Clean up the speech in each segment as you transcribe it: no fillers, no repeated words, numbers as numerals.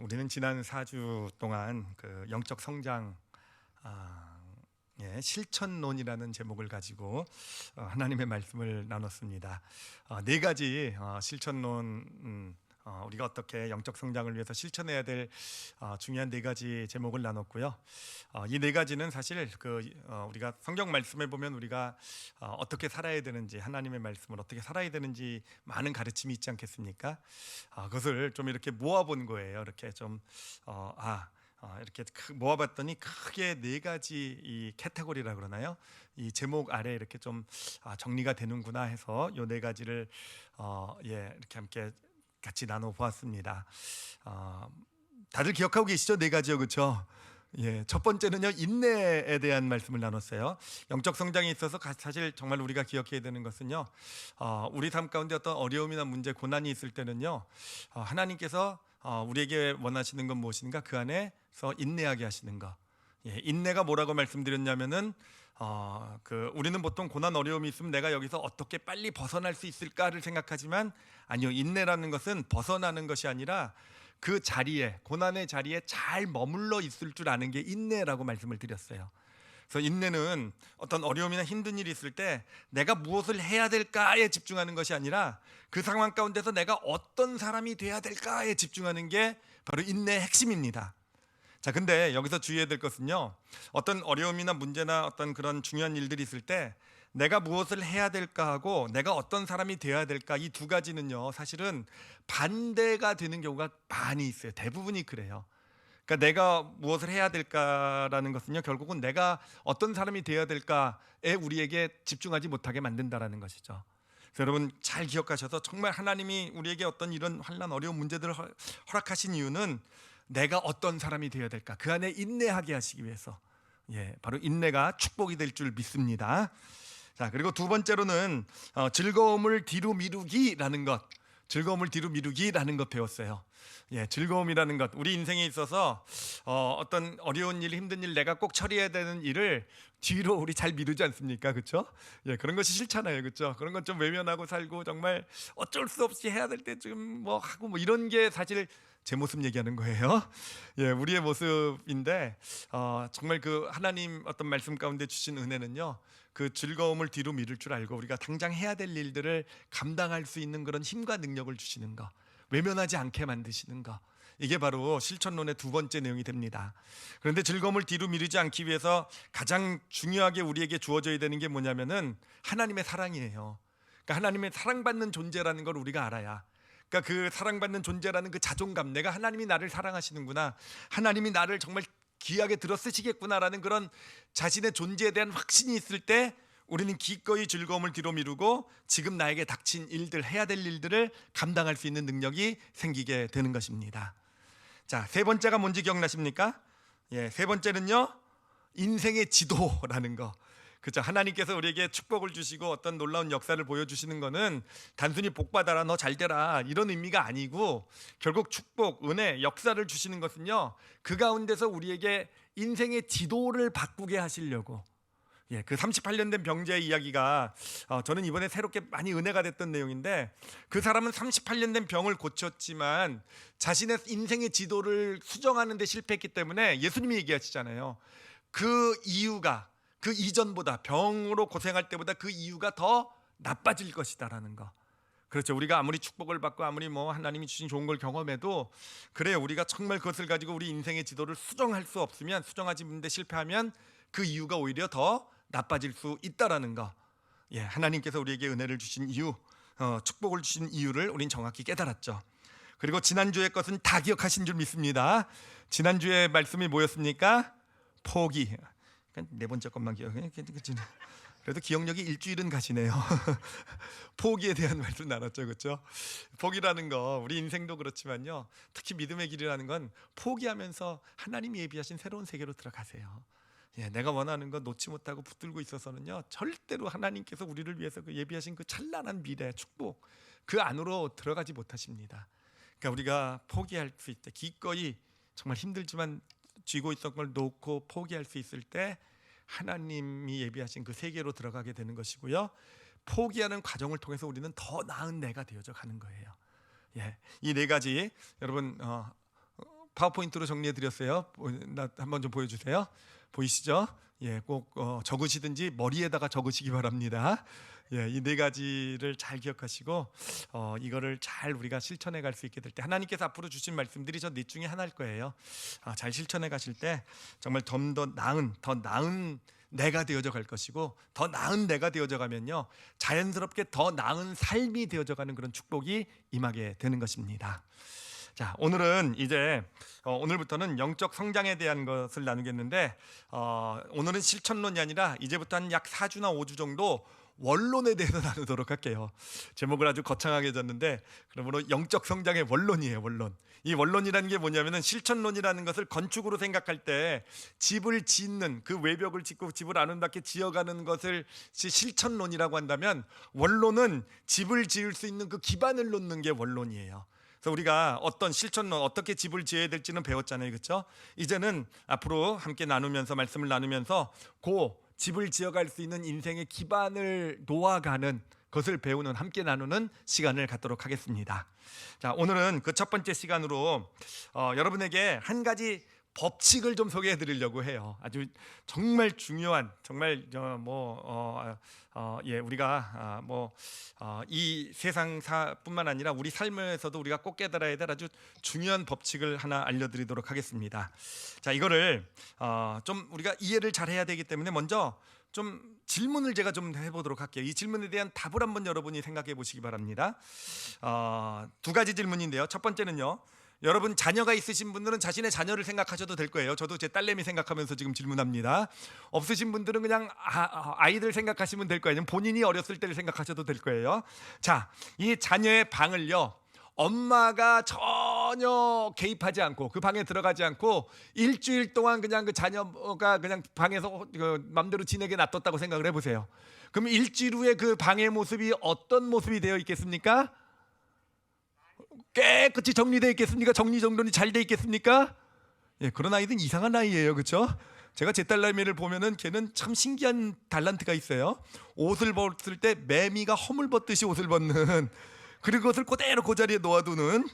우리는 지난 4주 동안 그 영적 성장 실천론이라는 제목을 가지고 하나님의 말씀을 나눴습니다. 네 가지 실천론, 우리가 어떻게 영적 성장을 위해서 실천해야 될 중요한 네 가지 제목을 나눴고요. 이 네 가지는 사실 우리가 성경 말씀에 보면 우리가 어떻게 살아야 되는지, 하나님의 말씀을 어떻게 살아야 되는지 많은 가르침이 있지 않겠습니까? 그것을 좀 이렇게 모아본 거예요. 이렇게 좀 이렇게 모아봤더니 크게 네 가지 이 카테고리라 그러나요? 이 제목 아래 이렇게 좀 정리가 되는구나 해서 이 네 가지를 이렇게 함께 같이 나눠 보았습니다. 다들 기억하고 계시죠? 네 가지요, 그렇죠? 첫 번째는요, 인내에 대한 말씀을 나눴어요. 영적 성장에 있어서 사실 정말 우리가 기억해야 되는 것은요, 우리 삶 가운데 어떤 어려움이나 문제, 고난이 있을 때는요, 하나님께서 우리에게 원하시는 건 무엇인가? 그 안에서 인내하게 하시는 것. 인내가 뭐라고 말씀드렸냐면은 우리는 보통 고난 어려움이 있으면 내가 여기서 어떻게 빨리 벗어날 수 있을까를 생각하지만 아니요, 인내라는 것은 벗어나는 것이 아니라 그 자리에, 고난의 자리에 잘 머물러 있을 줄 아는 게 인내라고 말씀을 드렸어요. 그래서 인내는 어떤 어려움이나 힘든 일이 있을 때 내가 무엇을 해야 될까에 집중하는 것이 아니라 그 상황 가운데서 내가 어떤 사람이 돼야 될까에 집중하는 게 바로 인내의 핵심입니다. 자, 근데 여기서 주의해야 될 것은요, 어떤 어려움이나 문제나 어떤 그런 중요한 일들이 있을 때 내가 무엇을 해야 될까 하고 내가 어떤 사람이 되어야 될까, 이 두 가지는요 사실은 반대가 되는 경우가 많이 있어요. 대부분이 그래요. 그러니까 내가 무엇을 해야 될까라는 것은요, 결국은 내가 어떤 사람이 되어야 될까에 우리에게 집중하지 못하게 만든다라는 것이죠. 그래서 여러분 잘 기억하셔서, 정말 하나님이 우리에게 어떤 이런 환난, 어려운 문제들을 허락하신 이유는 내가 어떤 사람이 되어야 될까, 그 안에 인내하게 하시기 위해서, 바로 인내가 축복이 될 줄 믿습니다. 자, 그리고 두 번째로는 즐거움을 뒤로 미루기라는 것, 즐거움을 뒤로 미루기라는 것 배웠어요. 즐거움이라는 것, 우리 인생에 있어서 어떤 어려운 일, 힘든 일, 내가 꼭 처리해야 되는 일을 뒤로 우리 잘 미루지 않습니까? 그렇죠? 그런 것이 싫잖아요, 그렇죠? 그런 건 좀 외면하고 살고, 정말 어쩔 수 없이 해야 될 때 좀 뭐 하고, 뭐 이런 게 사실 제 모습 얘기하는 거예요. 우리의 모습인데, 정말 그 하나님 어떤 말씀 가운데 주신 은혜는요, 그 즐거움을 뒤로 미룰 줄 알고 우리가 당장 해야 될 일들을 감당할 수 있는 그런 힘과 능력을 주시는 거, 외면하지 않게 만드시는 거, 이게 바로 실천론의 두 번째 내용이 됩니다. 그런데 즐거움을 뒤로 미루지 않기 위해서 가장 중요하게 우리에게 주어져야 되는 게 뭐냐면은 하나님의 사랑이에요. 그러니까 하나님의 사랑받는 존재라는 걸 우리가 알아야, 그러니까 그 사랑받는 존재라는 그 자존감, 내가 하나님이 나를 사랑하시는구나, 하나님이 나를 정말 귀하게 들어 쓰시겠구나라는 그런 자신의 존재에 대한 확신이 있을 때 우리는 기꺼이 즐거움을 뒤로 미루고 지금 나에게 닥친 일들, 해야 될 일들을 감당할 수 있는 능력이 생기게 되는 것입니다. 자, 세 번째가 뭔지 기억나십니까? 세 번째는요, 인생의 지도라는 거. 그렇죠. 하나님께서 우리에게 축복을 주시고 어떤 놀라운 역사를 보여주시는 것은 단순히 복 받아라, 너 잘 되라, 이런 의미가 아니고, 결국 축복, 은혜, 역사를 주시는 것은요, 그 가운데서 우리에게 인생의 지도를 바꾸게 하시려고. 그 38년 된 병자의 이야기가 저는 이번에 새롭게 많이 은혜가 됐던 내용인데, 그 사람은 38년 된 병을 고쳤지만 자신의 인생의 지도를 수정하는 데 실패했기 때문에 예수님이 얘기하시잖아요. 그 이유가 그 이전보다, 병으로 고생할 때보다 그 이유가 더 나빠질 것이다라는 거. 그렇죠. 우리가 아무리 축복을 받고 아무리 뭐 하나님이 주신 좋은 걸 경험해도, 그래, 우리가 정말 그것을 가지고 우리 인생의 지도를 수정할 수 없으면, 수정하지 못해 실패하면 그 이유가 오히려 더 나빠질 수 있다라는 거. 하나님께서 우리에게 은혜를 주신 이유, 축복을 주신 이유를 우린 정확히 깨달았죠. 그리고 지난주의 것은 다 기억하신 줄 믿습니다. 지난주의 말씀이 뭐였습니까? 포기. 네 번째 것만 기억해. 그래도 기억력이 일주일은 가시네요. 포기에 대한 말씀 나눴죠, 그렇죠? 포기라는 거, 우리 인생도 그렇지만요, 특히 믿음의 길이라는 건 포기하면서 하나님이 예비하신 새로운 세계로 들어가세요. 내가 원하는 거 놓지 못하고 붙들고 있어서는요, 절대로 하나님께서 우리를 위해서 그 예비하신 그 찬란한 미래, 축복, 그 안으로 들어가지 못하십니다. 그러니까 우리가 포기할 수 있을 때, 기꺼이 정말 힘들지만 쥐고 있던 걸 놓고 포기할 수 있을 때 하나님이 예비하신 그 세계로 들어가게 되는 것이고요, 포기하는 과정을 통해서 우리는 더 나은 내가 되어져 가는 거예요. 이 네 가지 여러분 파워포인트로 정리해 드렸어요. 나 한번 좀 보여주세요. 보이시죠? 예, 꼭 적으시든지 머리에다가 적으시기 바랍니다. 예, 이 네 가지를 잘 기억하시고 이거를 잘 우리가 실천해 갈 수 있게 될 때 하나님께서 앞으로 주신 말씀들이 저 넷 중에 하나일 거예요. 잘 실천해 가실 때 정말 좀 더 나은 내가 되어져 갈 것이고, 더 나은 내가 되어져 가면요 자연스럽게 더 나은 삶이 되어져 가는 그런 축복이 임하게 되는 것입니다. 자, 오늘은 이제 오늘부터는 영적 성장에 대한 것을 나누겠는데 오늘은 실천론이 아니라 이제부터 한 약 4주나 5주 정도 원론에 대해서 나누도록 할게요. 제목을 아주 거창하게 졌는데, 그러므로 영적 성장의 원론이에요. 원론. 이 원론이라는 게 뭐냐면은 실천론이라는 것을 건축으로 생각할 때 집을 짓는 그 외벽을 짓고 집을 아름답게 지어가는 것을 실천론이라고 한다면, 원론은 집을 지을 수 있는 그 기반을 놓는 게 원론이에요. 그래서 우리가 어떤 실천론, 어떻게 집을 지어야 될지는 배웠잖아요, 그렇죠? 이제는 앞으로 함께 나누면서 말씀을 나누면서 집을 지어갈 수 있는 인생의 기반을 놓아가는 것을 배우는, 함께 나누는 시간을 갖도록 하겠습니다. 자, 오늘은 그 첫 번째 시간으로 여러분에게 한 가지 법칙을 좀 소개해 드리려고 해요. 아주 정말 중요한, 정말 우리가 이 세상사뿐만 아니라 우리 삶에서도 우리가 꼭 깨달아야 될 아주 중요한 법칙을 하나 알려드리도록 하겠습니다. 자, 이거를 좀 우리가 이해를 잘 해야 되기 때문에 먼저 좀 질문을 제가 좀 해보도록 할게요. 이 질문에 대한 답을 한번 여러분이 생각해 보시기 바랍니다. 두 가지 질문인데요. 첫 번째는요, 여러분 자녀가 있으신 분들은 자신의 자녀를 생각하셔도 될 거예요. 저도 제 딸내미 생각하면서 지금 질문합니다. 없으신 분들은 그냥 아이들 생각하시면 될 거예요. 본인이 어렸을 때를 생각하셔도 될 거예요. 자, 이 자녀의 방을요, 엄마가 전혀 개입하지 않고 그 방에 들어가지 않고 일주일 동안 그냥 그 자녀가 그냥 방에서 맘대로 지내게 놔뒀다고 생각을 해보세요. 그럼 일주일 후에 그 방의 모습이 어떤 모습이 되어 있겠습니까? 깨끗이 정리되어 있겠습니까? 정리정돈이 잘 되어 있겠습니까? 예, 그런 아이들은 이상한 아이예요, 그렇죠? 제가 제 딸내미를 보면은 걔는 참 신기한 달란트가 있어요. 옷을 벗을 때 매미가 허물 벗듯이 옷을 벗는, 그리고 그것을 그대로 그 자리에 놓아두는.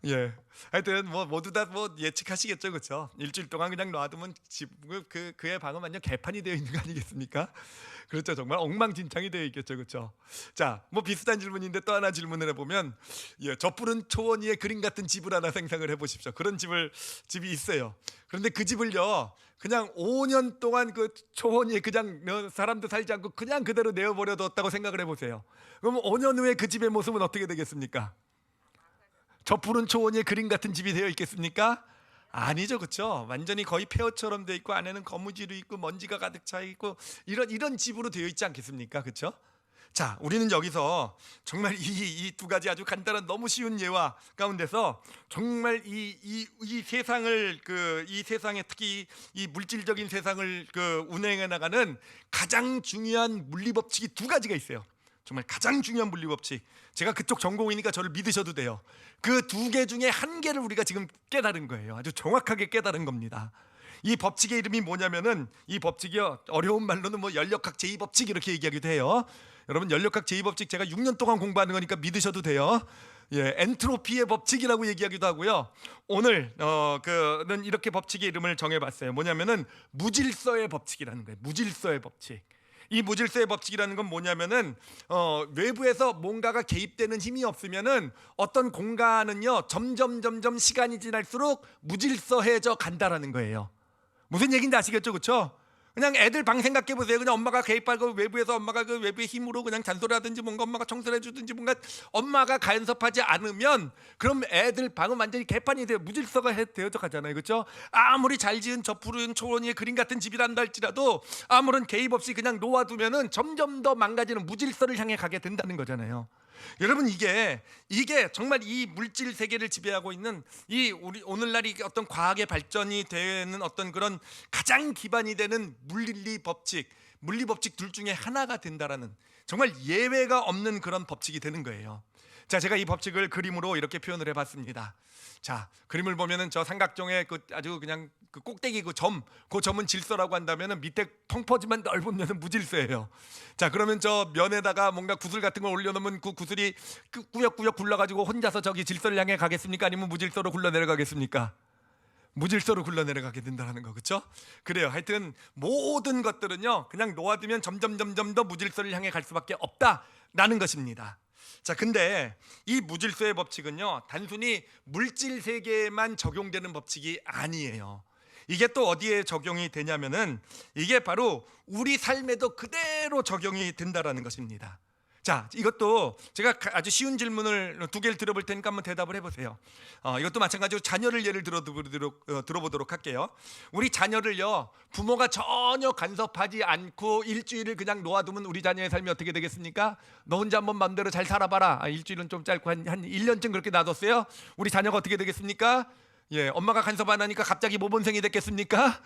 예, 하여튼 모두 다 예측하시겠죠, 그렇죠? 일주일 동안 그냥 놔두면 그의 방은 완전 개판이 되어 있는 거 아니겠습니까? 그렇죠, 정말 엉망진창이 되어 있겠죠, 그렇죠? 자, 비슷한 질문인데 또 하나 질문을 해보면, 저 푸른 초원 위에 그림 같은 집을 하나 상상을 해보십시오. 그런 집이 있어요. 그런데 그 집을요, 그냥 5년 동안 그 초원 위에 그냥 사람도 살지 않고 그냥 그대로 내어버려 뒀다고 생각을 해보세요. 그럼 5년 후에 그 집의 모습은 어떻게 되겠습니까? 저 푸른 초원 위에 그림 같은 집이 되어 있겠습니까? 아니죠, 그렇죠? 완전히 거의 폐허처럼 되어 있고 안에는 거무지로 있고 먼지가 가득 차 있고 이런 집으로 되어 있지 않겠습니까, 그렇죠? 자, 우리는 여기서 정말 이 두 가지 아주 간단한 너무 쉬운 예화 가운데서 정말 이 세상을 이 세상에 특히 이 물질적인 세상을 운행해 나가는 가장 중요한 물리 법칙이 두 가지가 있어요. 정말 가장 중요한 물리 법칙. 제가 그쪽 전공이니까 저를 믿으셔도 돼요. 그 두 개 중에 한 개를 우리가 지금 깨달은 거예요. 아주 정확하게 깨달은 겁니다. 이 법칙의 이름이 뭐냐면은, 이 법칙이요, 어려운 말로는 연력학 제2법칙 이렇게 얘기하기도 해요. 여러분, 연력학 제2법칙 제가 6년 동안 공부하는 거니까 믿으셔도 돼요. 예, 엔트로피의 법칙이라고 얘기하기도 하고요. 오늘 는 이렇게 법칙의 이름을 정해봤어요. 뭐냐면은 무질서의 법칙이라는 거예요. 무질서의 법칙. 이 무질서의 법칙이라는 건 뭐냐면은 외부에서 뭔가가 개입되는 힘이 없으면은 어떤 공간은요 점점 시간이 지날수록 무질서해져 간다라는 거예요. 무슨 얘기인지 아시겠죠, 그렇죠? 그냥 애들 방 생각해 보세요. 그냥 엄마가 개입하고 외부에서 엄마가 그 외부의 힘으로 그냥 잔소리하든지 뭔가 엄마가 청소를 해주든지 뭔가 엄마가 간섭하지 않으면 그럼 애들 방은 완전히 개판이 돼요. 무질서가 되어져 가잖아요, 그렇죠? 아무리 잘 지은 저 푸른 초원 위에 그림 같은 집이란다 할지라도 아무런 개입 없이 그냥 놓아두면은 점점 더 망가지는 무질서를 향해 가게 된다는 거잖아요. 여러분, 이게 정말 이 물질 세계를 지배하고 있는 우리 오늘날 어떤 과학의 발전이 되는 어떤 그런 가장 기반이 되는 물리 법칙 둘 중에 하나가 된다라는, 정말 예외가 없는 그런 법칙이 되는 거예요. 자, 제가 이 법칙을 그림으로 이렇게 표현을 해봤습니다. 자, 그림을 보면은 저 삼각형의 아주 그냥 꼭대기 그 점은 질서라고 한다면은 밑에 텅퍼짐한 넓은 면은 무질서예요. 자, 그러면 저 면에다가 뭔가 구슬 같은 걸 올려놓으면 그 구슬이 꾸역꾸역 굴러가지고 혼자서 저기 질서를 향해 가겠습니까? 아니면 무질서로 굴러 내려가겠습니까? 무질서로 굴러내려가게 된다는 거, 그렇죠? 그래요. 하여튼 모든 것들은요 그냥 놓아두면 점점 더 무질서를 향해 갈 수밖에 없다라는 것입니다. 자, 근데 이 무질서의 법칙은요 단순히 물질 세계에만 적용되는 법칙이 아니에요. 이게 또 어디에 적용이 되냐면은 이게 바로 우리 삶에도 그대로 적용이 된다라는 것입니다. 자, 이것도 제가 아주 쉬운 질문을 두 개를 들어볼 테니까 한번 대답을 해보세요. 이것도 마찬가지로 자녀를 예를 들어보도록 할게요. 우리 자녀를요 부모가 전혀 간섭하지 않고 일주일을 그냥 놓아두면 우리 자녀의 삶이 어떻게 되겠습니까? 너 혼자 한번 마음대로 잘 살아봐라. 일주일은 좀 짧고 한 1년쯤 그렇게 놔뒀어요. 우리 자녀가 어떻게 되겠습니까? 예, 엄마가 간섭 안 하니까 갑자기 모범생이 됐겠습니까?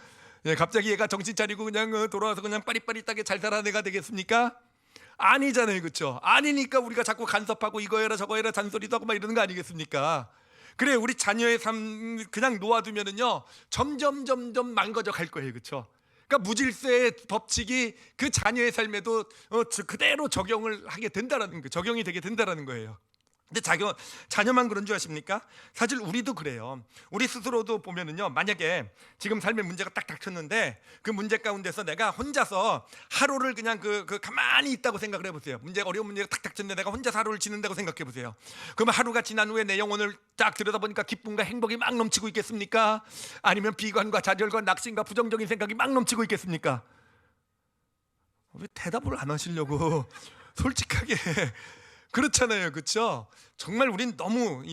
예, 갑자기 얘가 정신 차리고 그냥 돌아와서 그냥 빠릿빠릿하게 잘 살아는 애가 되겠습니까? 아니잖아요, 그렇죠? 아니니까 우리가 자꾸 간섭하고 이거 해라 저거 해라 잔소리도 하고 막 이러는 거 아니겠습니까? 그래, 우리 자녀의 삶 그냥 놓아두면은요 점점 망가져 갈 거예요, 그렇죠? 그러니까 무질서의 법칙이 그 자녀의 삶에도 그대로 적용을 하게 된다라는 거, 적용이 되게 된다라는 거예요. 근데 자녀만 그런 줄 아십니까? 사실 우리도 그래요. 우리 스스로도 보면은요, 만약에 지금 삶에 문제가 딱 닥쳤는데 그 문제 가운데서 내가 혼자서 하루를 그냥 가만히 있다고 생각을 해보세요. 어려운 문제가 딱 닥쳤는데 내가 혼자서 하루를 지낸다고 생각해 보세요. 그러면 하루가 지난 후에 내 영혼을 딱 들여다보니까 기쁨과 행복이 막 넘치고 있겠습니까? 아니면 비관과 좌절과 낙심과 부정적인 생각이 막 넘치고 있겠습니까? 왜 대답을 안 하시려고? 솔직하게. 그렇잖아요, 그렇죠? 정말 우린 너무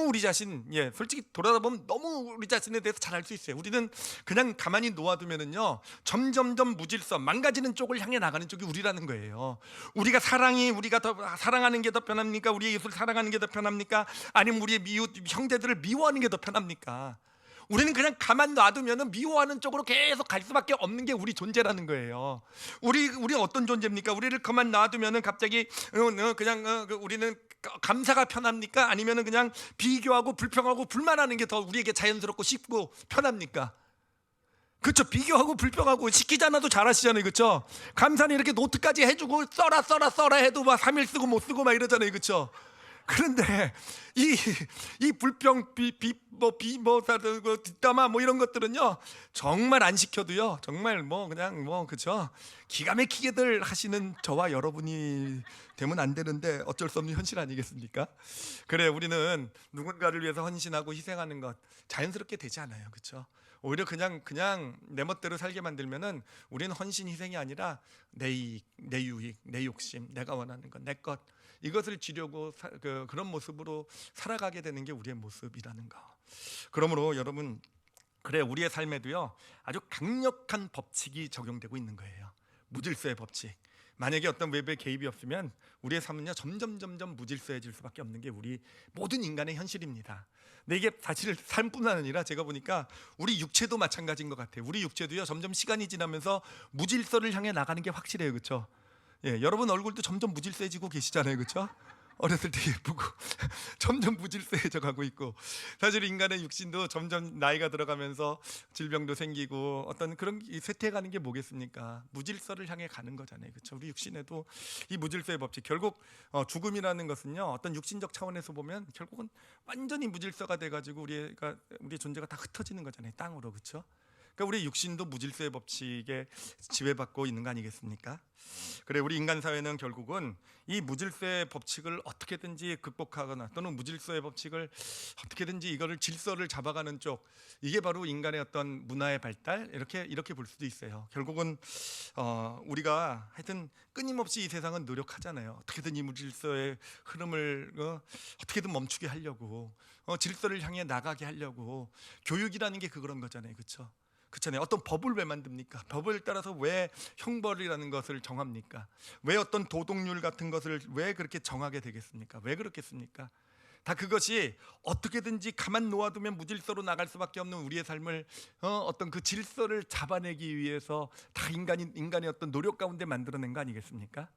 우리 자신, 솔직히 돌아보면 너무 우리 자신에 대해서 잘 알 수 있어요. 우리는 그냥 가만히 놓아두면은요 점점 무질서, 망가지는 쪽을 향해 나가는 쪽이 우리라는 거예요. 우리가 더 사랑하는 게 더 편합니까? 우리의 예수를 사랑하는 게 더 편합니까? 아니면 우리의 형제들을 미워하는 게 더 편합니까? 우리는 그냥 가만 놔두면은 미워하는 쪽으로 계속 갈 수밖에 없는 게 우리 존재라는 거예요. 우리 어떤 존재입니까? 우리를 가만 놔두면은 갑자기 우리는 감사가 편합니까? 아니면은 그냥 비교하고 불평하고 불만하는 게 더 우리에게 자연스럽고 쉽고 편합니까? 그렇죠. 비교하고 불평하고 시키지 않아도 잘하시잖아요, 그렇죠? 감사는 이렇게 노트까지 해주고 써라 해도 막 3일 쓰고 못 쓰고 막 이러잖아요, 그렇죠? 그런데 이 불평, 뒷담화 이런 것들은요 정말 안 시켜도요 정말 그죠? 기가 막히게들 하시는 저와 여러분이 되면 안 되는데 어쩔 수 없는 현실 아니겠습니까? 그래, 우리는 누군가를 위해서 헌신하고 희생하는 것 자연스럽게 되지 않아요, 그렇죠? 오히려 그냥 내 멋대로 살게 만들면은 우리는 헌신 희생이 아니라 내 이익, 내 유익, 내 욕심, 내가 원하는 것, 내 것, 이것을 지려고 그런 모습으로 살아가게 되는 게 우리의 모습이라는 거. 그러므로 여러분, 그래, 우리의 삶에도요 아주 강력한 법칙이 적용되고 있는 거예요. 무질서의 법칙. 만약에 어떤 외부의 개입이 없으면 우리의 삶은요 점점 무질서해질 수밖에 없는 게 우리 모든 인간의 현실입니다. 근데 이게 사실 삶뿐만 아니라 제가 보니까 우리 육체도 마찬가지인 것 같아요. 우리 육체도요 점점 시간이 지나면서 무질서를 향해 나가는 게 확실해요, 그렇죠? 여러분 얼굴도 점점 무질서해지고 계시잖아요, 그렇죠? 어렸을 때 예쁘고 점점 무질서해져 가고 있고, 사실 인간의 육신도 점점 나이가 들어가면서 질병도 생기고 어떤 그런 쇠퇴해가는 게 뭐겠습니까? 무질서를 향해 가는 거잖아요, 그렇죠? 우리 육신에도 이 무질서의 법칙, 결국 죽음이라는 것은요 어떤 육신적 차원에서 보면 결국은 완전히 무질서가 돼가지고 우리의 존재가 다 흩어지는 거잖아요, 땅으로, 그렇죠? 그러니까 우리 육신도 무질서의 법칙에 지배받고 있는 거 아니겠습니까? 그래, 우리 인간 사회는 결국은 이 무질서의 법칙을 어떻게든지 극복하거나 또는 무질서의 법칙을 어떻게든지 이거를 질서를 잡아가는 쪽, 이게 바로 인간의 어떤 문화의 발달, 이렇게 볼 수도 있어요. 결국은 우리가 하여튼 끊임없이 이 세상은 노력하잖아요. 어떻게든 이 무질서의 흐름을 어떻게든 멈추게 하려고, 질서를 향해 나가게 하려고. 교육이라는 게 그런 거잖아요, 그렇죠? 그렇잖아요. 어떤 법을 왜 만듭니까? 법을 따라서 왜 형벌이라는 것을 정합니까? 왜 어떤 도덕률 같은 것을 왜 그렇게 정하게 되겠습니까? 왜 그렇겠습니까? 다 그것이 어떻게든지 가만 놓아두면 무질서로 나갈 수밖에 없는 우리의 삶을 어떤 그 질서를 잡아내기 위해서 다 인간의 어떤 노력 가운데 만들어낸 거 아니겠습니까?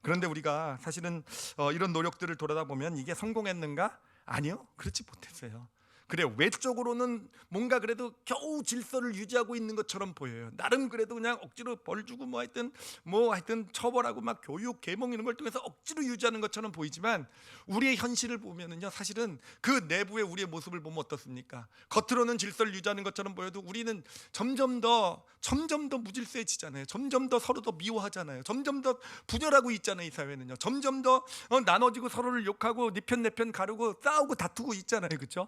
그런데 우리가 사실은 이런 노력들을 돌아다 보면 이게 성공했는가? 아니요, 그렇지 못했어요. 그래, 외적으로는 뭔가 그래도 겨우 질서를 유지하고 있는 것처럼 보여요. 나름 그래도 그냥 억지로 벌 주고 뭐 하여튼 처벌하고 막 교육 계몽 이런 걸 통해서 억지로 유지하는 것처럼 보이지만, 우리의 현실을 보면은요, 사실은 그 내부의 우리의 모습을 보면 어떻습니까? 겉으로는 질서를 유지하는 것처럼 보여도 우리는 점점 더 무질서해지잖아요. 점점 더 서로 더 미워하잖아요. 점점 더 분열하고 있잖아요. 이 사회는요, 점점 더 나눠지고 서로를 욕하고 네 편 내 편 가르고 싸우고 다투고 있잖아요. 그렇죠?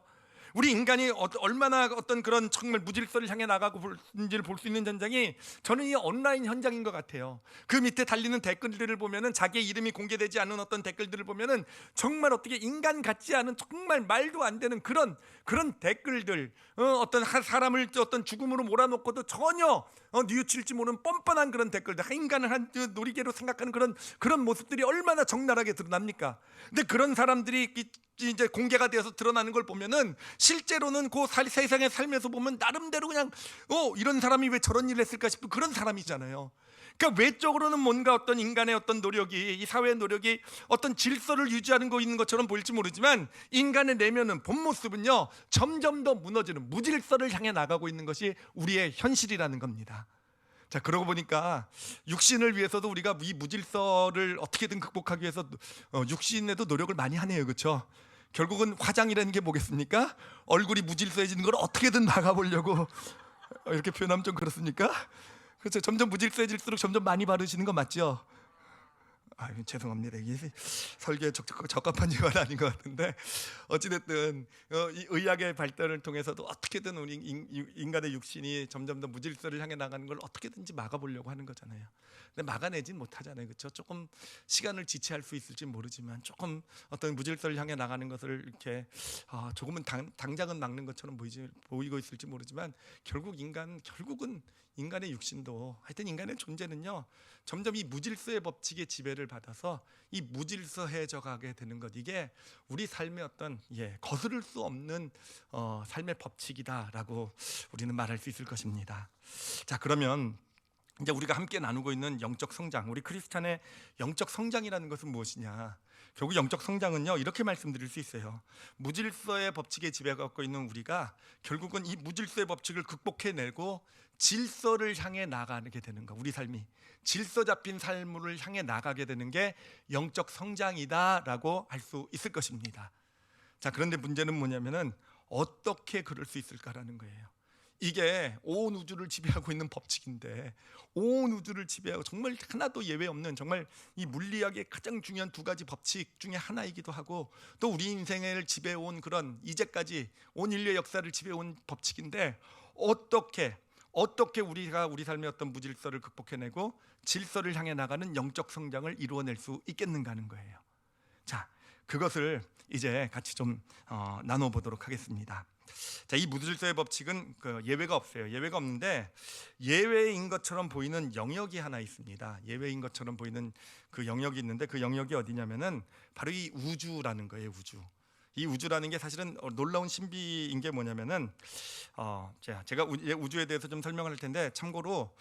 우리 인간이 얼마나 어떤 그런 정말 무질서를 향해 나가고 있는지를 볼 수 있는 현장이, 저는 이 온라인 현장인 것 같아요. 그 밑에 달리는 댓글들을 보면은, 자기의 이름이 공개되지 않은 어떤 댓글들을 보면은 정말 어떻게 인간 같지 않은, 정말 말도 안 되는 그런 댓글들, 어떤 한 사람을 어떤 죽음으로 몰아놓고도 전혀 뉘우칠지 모르는 뻔뻔한 그런 댓글들, 인간을 한 놀이개로 생각하는 그런 모습들이 얼마나 적나라하게 드러납니까? 근데 그런 사람들이 이제 공개가 되어서 드러나는 걸 보면은, 실제로는 그 세상에 살면서 보면 나름대로 그냥 이런 사람이 왜 저런 일을 했을까 싶은 그런 사람이잖아요. 그러니까 외적으로는 뭔가 어떤 인간의 어떤 노력이, 이 사회의 노력이 어떤 질서를 유지하는 거 있는 것처럼 보일지 모르지만, 인간의 내면은, 본 모습은요, 점점 더 무너지는 무질서를 향해 나가고 있는 것이 우리의 현실이라는 겁니다. 자, 그러고 보니까 육신을 위해서도 우리가 이 무질서를 어떻게든 극복하기 위해서 육신에도 노력을 많이 하네요. 그렇죠? 결국은 화장이라는 게 뭐겠습니까? 얼굴이 무질서해지는 걸 어떻게든 막아보려고 이렇게 표현하면 좀 그렇습니까? 그렇죠? 점점 무질서해질수록 점점 많이 바르시는 거 맞죠? 죄송합니다. 이게 설계에 적합한 얘기가 아닌 것 같은데, 어찌됐든 이 의학의 발달을 통해서도 어떻게든 우리 인간의 육신이 점점 더 무질서를 향해 나가는 걸 어떻게든지 막아보려고 하는 거잖아요. 근데 막아내진 못하잖아요. 그렇죠? 조금 시간을 지체할 수 있을지 모르지만, 조금 어떤 무질서를 향해 나가는 것을 이렇게 조금은 당장은 막는 것처럼 보이고 있을지 모르지만, 결국은 인간의 육신도, 하여튼 인간의 존재는요, 점점 이 무질서의 법칙의 지배를 받아서 이 무질서해져 가게 되는 것, 이게 우리 삶의 어떤 거스를 수 없는 삶의 법칙이다라고 우리는 말할 수 있을 것입니다. 자, 그러면 이제 우리가 함께 나누고 있는 영적 성장, 우리 크리스찬의 영적 성장이라는 것은 무엇이냐? 결국 영적 성장은요, 이렇게 말씀드릴 수 있어요. 무질서의 법칙에 지배받고 있는 우리가 결국은 이 무질서의 법칙을 극복해내고 질서를 향해 나가게 되는 거, 우리 삶이 질서 잡힌 삶을 향해 나가게 되는 게 영적 성장이다라고 할 수 있을 것입니다. 자, 그런데 문제는 뭐냐면은 어떻게 그럴 수 있을까라는 거예요. 이게 온 우주를 지배하고 있는 법칙인데, 온 우주를 지배하고 정말 하나도 예외 없는, 정말 이 물리학의 가장 중요한 두 가지 법칙 중에 하나이기도 하고, 또 우리 인생을 지배해온, 그런 이제까지 온 인류의 역사를 지배해온 법칙인데, 어떻게 우리가 우리 삶의 어떤 무질서를 극복해내고 질서를 향해 나가는 영적 성장을 이루어낼 수 있겠는가 하는 거예요. 자, 그것을 이제 같이 좀 나눠보도록 하겠습니다. 자, 이 무질서의 법칙은 예외가 없어요. 예외가 없는데, 예외인 것처럼 보이는 영역이 하나 있습니다. 예외인 것처럼 보이는 그 영역이 있는데, 그 영역이 어디냐면은 바로 이 우주라는 거예요. 우주. 이 우주라는 게 사실은 놀라운 신비인 게 뭐냐면은, 제가 우주에 대해서 좀 설명을 할 텐데, 참고로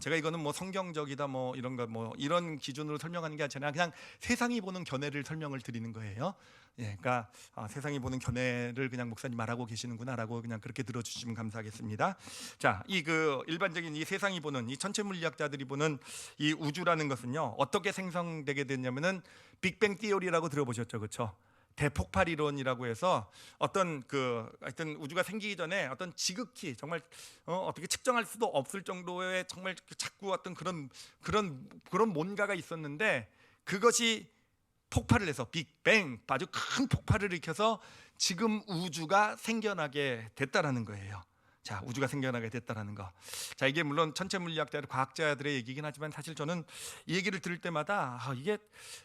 제가 이거는 뭐 성경적이다 뭐 이런 거 뭐 이런 기준으로 설명하는 게 아니라 그냥 세상이 보는 견해를 설명을 드리는 거예요. 그러니까 세상이 보는 견해를 그냥 목사님 말하고 계시는구나라고 그냥 그렇게 들어주시면 감사하겠습니다. 자, 이 일반적인 이 세상이 보는, 이 천체 물리학자들이 보는 이 우주라는 것은요, 어떻게 생성되게 됐냐면은 빅뱅 티오리라고 들어보셨죠, 그렇죠? 대폭발 이론이라고 해서 어떤 하여튼 우주가 생기기 전에 어떤 지극히 정말 어떻게 측정할 수도 없을 정도의 정말 자꾸 어떤 그런 뭔가가 있었는데, 그것이 폭발을 해서 빅뱅, 아주 큰 폭발을 일으켜서 지금 우주가 생겨나게 됐다라는 거예요. 자, 우주가 생겨나게 됐다라는 거. 자, 이게 물론 천체 물리학자들, 과학자들의 얘기긴 하지만, 사실 저는 이 얘기를 들을 때마다 이게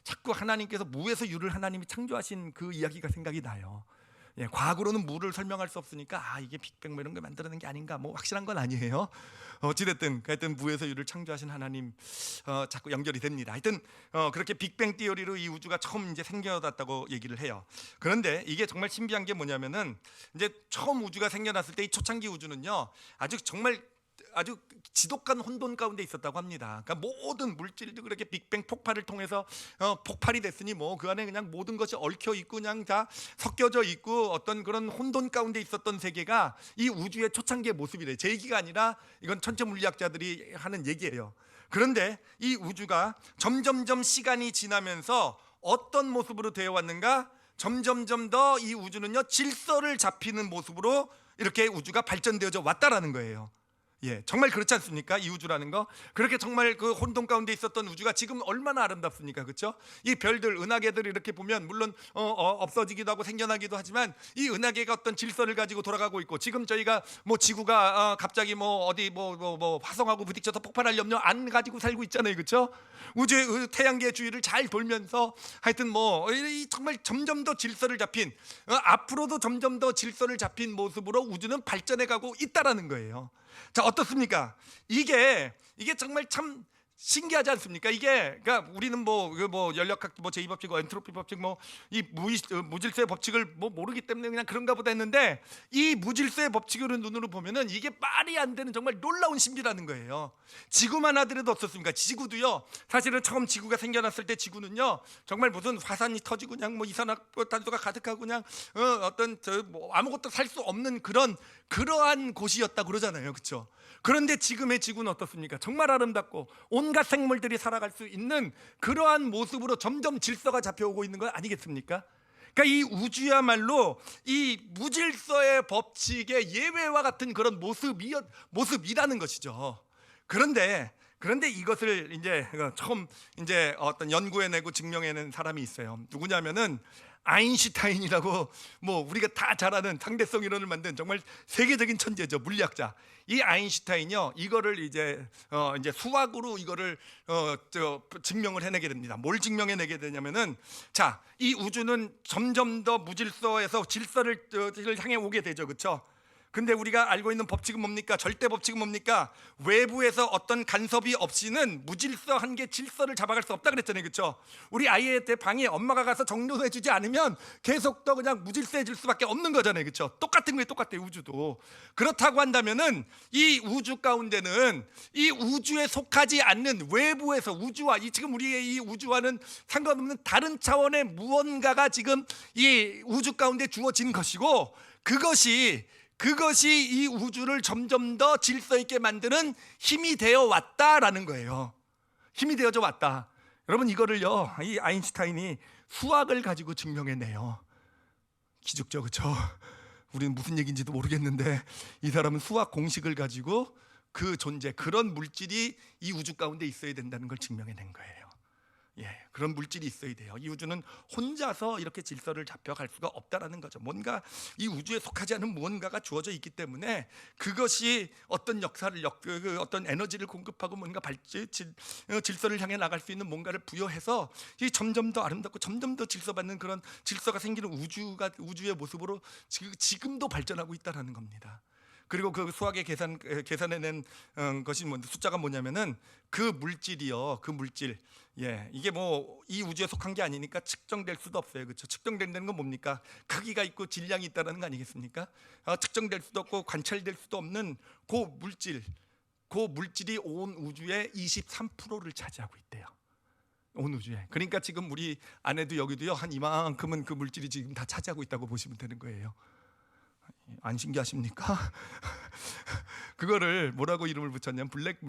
자꾸 하나님께서 무에서 유를 하나님이 창조하신 그 이야기가 생각이 나요. 과학으로는 무를 설명할 수 없으니까 이게 빅뱅 뭐 이런 걸 만들어낸 게 아닌가, 뭐 확실한 건 아니에요. 어찌됐든 하여튼 무에서 유를 창조하신 하나님 자꾸 연결이 됩니다. 하여튼 그렇게 빅뱅 티오리로 이 우주가 처음 이제 생겨났다고 얘기를 해요. 그런데 이게 정말 신비한 게 뭐냐면은, 이제 처음 우주가 생겨났을 때 이 초창기 우주는요, 아주 정말 아주 지독한 혼돈 가운데 있었다고 합니다. 그러니까 모든 물질도 그렇게 빅뱅 폭발을 통해서 폭발이 됐으니 뭐 그 안에 그냥 모든 것이 얽혀 있고 그냥 다 섞여져 있고 어떤 그런 혼돈 가운데 있었던 세계가 이 우주의 초창기의 모습이래. 제 얘기가 아니라 이건 천체 물리학자들이 하는 얘기예요. 그런데 이 우주가 점점점 시간이 지나면서 어떤 모습으로 되어 왔는가? 점점점 더 이 우주는요 질서를 잡히는 모습으로 이렇게 우주가 발전되어져 왔다라는 거예요. 예, 정말 그렇지 않습니까? 이 우주라는 거 그렇게 정말 그 혼돈 가운데 있었던 우주가 지금 얼마나 아름답습니까? 그렇죠? 이 별들, 은하계들 이렇게 보면 물론 없어지기도 하고 생겨나기도 하지만 이 은하계가 어떤 질서를 가지고 돌아가고 있고 지금 저희가 뭐 지구가 갑자기 뭐 어디 뭐 화성하고 부딪혀서 폭발할 염려 안 가지고 살고 있잖아요, 그렇죠? 우주의 태양계 주위를 잘 돌면서 하여튼 뭐 정말 점점 더 질서를 잡힌 앞으로도 점점 더 질서를 잡힌 모습으로 우주는 발전해가고 있다라는 거예요. 자, 어떻습니까? 이게 정말 참 신기하지 않습니까? 이게 그러니까 우리는 뭐 연력학 뭐 제2법칙, 엔트로피 법칙 뭐 이 무질서의 법칙을 뭐 모르기 때문에 그냥 그런가 보다 했는데 이 무질서의 법칙을 눈으로 보면은 이게 말이 안 되는 정말 놀라운 신비라는 거예요. 지구만 하더라도 어떻습니까? 지구도요. 사실은 처음 지구가 생겨났을 때 지구는요 정말 무슨 화산이 터지고 그냥 뭐 이산화탄소가 가득하고 그냥 어떤 뭐 아무것도 살 수 없는 그러한 곳이었다 그러잖아요, 그렇죠? 그런데 지금의 지구는 어떻습니까? 정말 아름답고 온갖 생물들이 살아갈 수 있는 그러한 모습으로 점점 질서가 잡혀오고 있는 건 아니겠습니까? 그러니까 이 우주야말로 이 무질서의 법칙의 예외와 같은 그런 모습이라는 것이죠. 그런데 이것을 이제 처음 이제 어떤 연구해내고 증명해낸 사람이 있어요. 누구냐면은 아인슈타인이라고 뭐 우리가 다 잘 아는 상대성 이론을 만든 정말 세계적인 천재죠, 물리학자. 이 아인슈타인이요 이거를 이제 수학으로 이거를 증명을 해내게 됩니다. 뭘 증명해내게 되냐면은 자, 이 우주는 점점 더 무질서에서 질서를 향해 오게 되죠, 그렇죠? 근데 우리가 알고 있는 법칙은 뭡니까? 절대 법칙은 뭡니까? 외부에서 어떤 간섭이 없이는 무질서한 게 질서를 잡아갈 수 없다 그랬잖아요, 그렇죠? 우리 아이한테 방에 엄마가 가서 정돈해주지 않으면 계속 더 그냥 무질서해질 수밖에 없는 거잖아요, 그렇죠? 똑같은 거예요, 똑같아요, 우주도. 그렇다고 한다면은 이 우주 가운데는 이 우주에 속하지 않는 외부에서 우주와 지금 우리의 이 우주와는 상관없는 다른 차원의 무언가가 지금 이 우주 가운데 주어진 것이고 그것이 이 우주를 점점 더 질서 있게 만드는 힘이 되어 왔다라는 거예요. 힘이 되어져 왔다. 여러분 이거를요 이 아인슈타인이 수학을 가지고 증명해내요. 기적죠, 그렇죠? 우리는 무슨 얘기인지도 모르겠는데 이 사람은 수학 공식을 가지고 그 존재, 그런 물질이 이 우주 가운데 있어야 된다는 걸 증명해낸 거예요. 예, 그런 물질이 있어야 돼요. 이 우주는 혼자서 이렇게 질서를 잡혀갈 수가 없다라는 거죠. 뭔가 이 우주에 속하지 않은 무언가가 주어져 있기 때문에 그것이 어떤 역사를 어떤 에너지를 공급하고 뭔가 질서를 향해 나갈 수 있는 뭔가를 부여해서 이 점점 더 아름답고 점점 더 질서받는 그런 질서가 생기는 우주의 모습으로 지금도 발전하고 있다라는 겁니다. 그리고 그 수학의 계산해낸 것이 숫자가 뭐냐면은 그 물질이요, 그 물질, 예, 이게 뭐 이 우주에 속한 게 아니니까 측정될 수도 없어요, 그렇죠? 측정된다는 건 뭡니까? 크기가 있고 질량이 있다는 거 아니겠습니까? 측정될 수도 없고 관찰될 수도 없는 그 물질이 온 우주의 23%를 차지하고 있대요. 온 우주에. 그러니까 지금 우리 안에도 여기도요 한 이만큼은 그 물질이 지금 다 차지하고 있다고 보시면 되는 거예요. 안 신기하십니까? 그거를 뭐라고 이름을 붙였냐면 블랙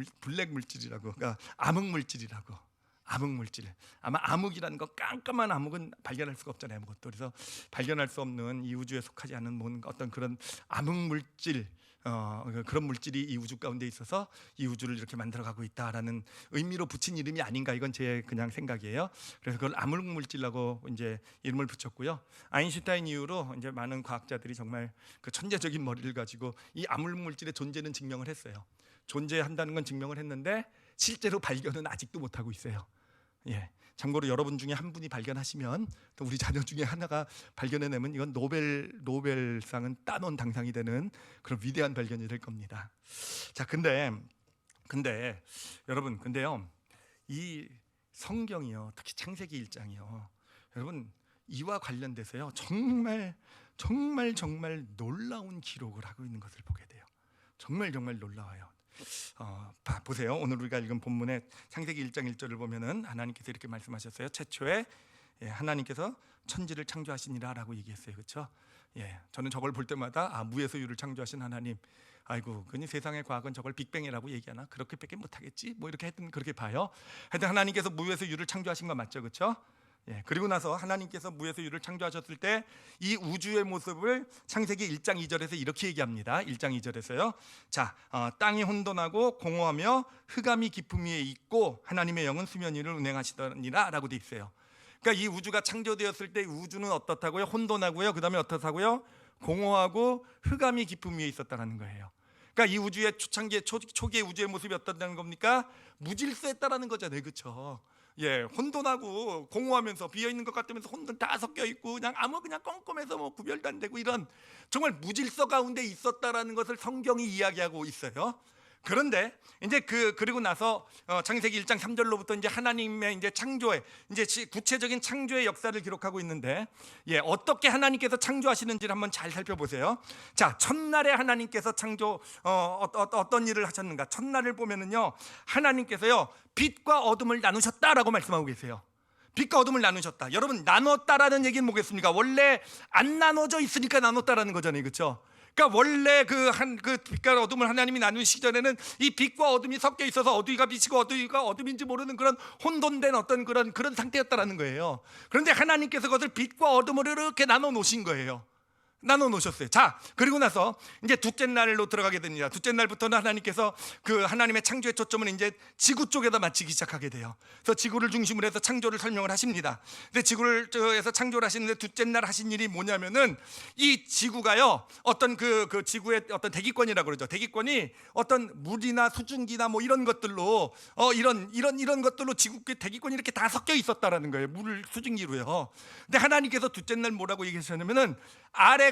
물질이라고, 그러니까 암흑 물질이라고. 암흑 물질. 아마 암흑이라는 거, 깜깜한 암흑은 발견할 수가 없잖아요, 아무것도. 그래서 발견할 수 없는 이 우주에 속하지 않은 뭔가 어떤 그런 암흑 물질, 그런 물질이 이 우주 가운데 있어서 이 우주를 이렇게 만들어가고 있다라는 의미로 붙인 이름이 아닌가, 이건 제 그냥 생각이에요. 그래서 그걸 암흑 물질이라고 이제 이름을 붙였고요. 아인슈타인 이후로 이제 많은 과학자들이 정말 그 천재적인 머리를 가지고 이 암흑 물질의 존재는 증명을 했어요. 존재한다는 건 증명을 했는데 실제로 발견은 아직도 못 하고 있어요. 예. 참고로 여러분 중에 한 분이 발견하시면 또 우리 자녀 중에 하나가 발견해내면 이건 노벨상은 따놓은 당상이 되는 그런 위대한 발견이 될 겁니다. 자, 근데 여러분, 근데요 이 성경이요, 특히 창세기 1장이요, 여러분 이와 관련돼서요 정말 놀라운 기록을 하고 있는 것을 보게 돼요. 정말 놀라워요. 보세요. 오늘 우리가 읽은 본문의 창세기 1장 1절을 보면은 하나님께서 이렇게 말씀하셨어요. 최초에 하나님께서 천지를 창조하시니라 라고 얘기했어요. 그렇죠? 저는 저걸 볼 때마다 무에서 유를 창조하신 하나님, 아이고 그니 세상의 과학은 저걸 빅뱅이라고 얘기하나? 그렇게밖에 못하겠지? 뭐 이렇게 하여튼 그렇게 봐요. 하여튼 하나님께서 무에서 유를 창조하신 거 맞죠? 그렇죠? 그리고 나서 하나님께서 무에서 유를 창조하셨을 때 이 우주의 모습을 창세기 1장 2절에서 이렇게 얘기합니다. 1장 2절에서요. 자, 땅이 혼돈하고 공허하며 흑암이 깊음 위에 있고 하나님의 영은 수면 위를 운행하시더니라 라고 돼 있어요. 그러니까 이 우주가 창조되었을 때 우주는 어떻다고요? 혼돈하고요. 그 다음에 어떻다고요? 공허하고 흑암이 깊음 위에 있었다는 거예요. 그러니까 이 우주의 초창기의 초기의 우주의 모습이 어떻다는 겁니까? 무질서했다라는 거잖아요. 그렇죠? 혼돈하고 공허하면서 비어있는 것 같으면서 혼돈 다 섞여 있고 그냥 그냥 꼼꼼해서 뭐 구별도 안 되고 이런 정말 무질서 가운데 있었다라는 것을 성경이 이야기하고 있어요. 그런데 이제 그리고 나서 창세기 1장 3절로부터 이제 하나님의 이제 창조의 이제 구체적인 창조의 역사를 기록하고 있는데 어떻게 하나님께서 창조하시는지를 한번 잘 살펴보세요. 자, 첫날에 하나님께서 창조 어떤 일을 하셨는가? 첫날을 보면은요, 하나님께서요 빛과 어둠을 나누셨다라고 말씀하고 계세요. 빛과 어둠을 나누셨다. 여러분, 나눴다라는 얘기는 뭐겠습니까? 원래 안 나눠져 있으니까 나눴다라는 거잖아요, 그렇죠? 그러니까 원래 그 빛과 어둠을 하나님이 나누시기 전에는 이 빛과 어둠이 섞여 있어서 어디가 빛이고 어디가 어둠인지 모르는 그런 혼돈된 어떤 그런 상태였다라는 거예요. 그런데 하나님께서 그것을 빛과 어둠을 이렇게 나눠 놓으신 거예요. 나눠 놓으셨어요. 자, 그리고 나서 이제 둘째 날로 들어가게 됩니다. 둘째 날부터는 하나님께서 그 하나님의 창조의 초점을 이제 지구 쪽에다 맞추기 시작하게 돼요. 그래서 지구를 중심으로 해서 창조를 설명을 하십니다. 근데 지구를 해서 창조를 하시는데 둘째 날 하신 일이 뭐냐면은 이 지구가요 어떤 그 지구의 어떤 대기권이라고 그러죠. 대기권이 어떤 물이나 수증기나 뭐 이런 것들로 이런 것들로 지구 대기권이 이렇게 다 섞여 있었다라는 거예요. 물 수증기로요. 근데 하나님께서 둘째 날 뭐라고 얘기하셨냐면은 아래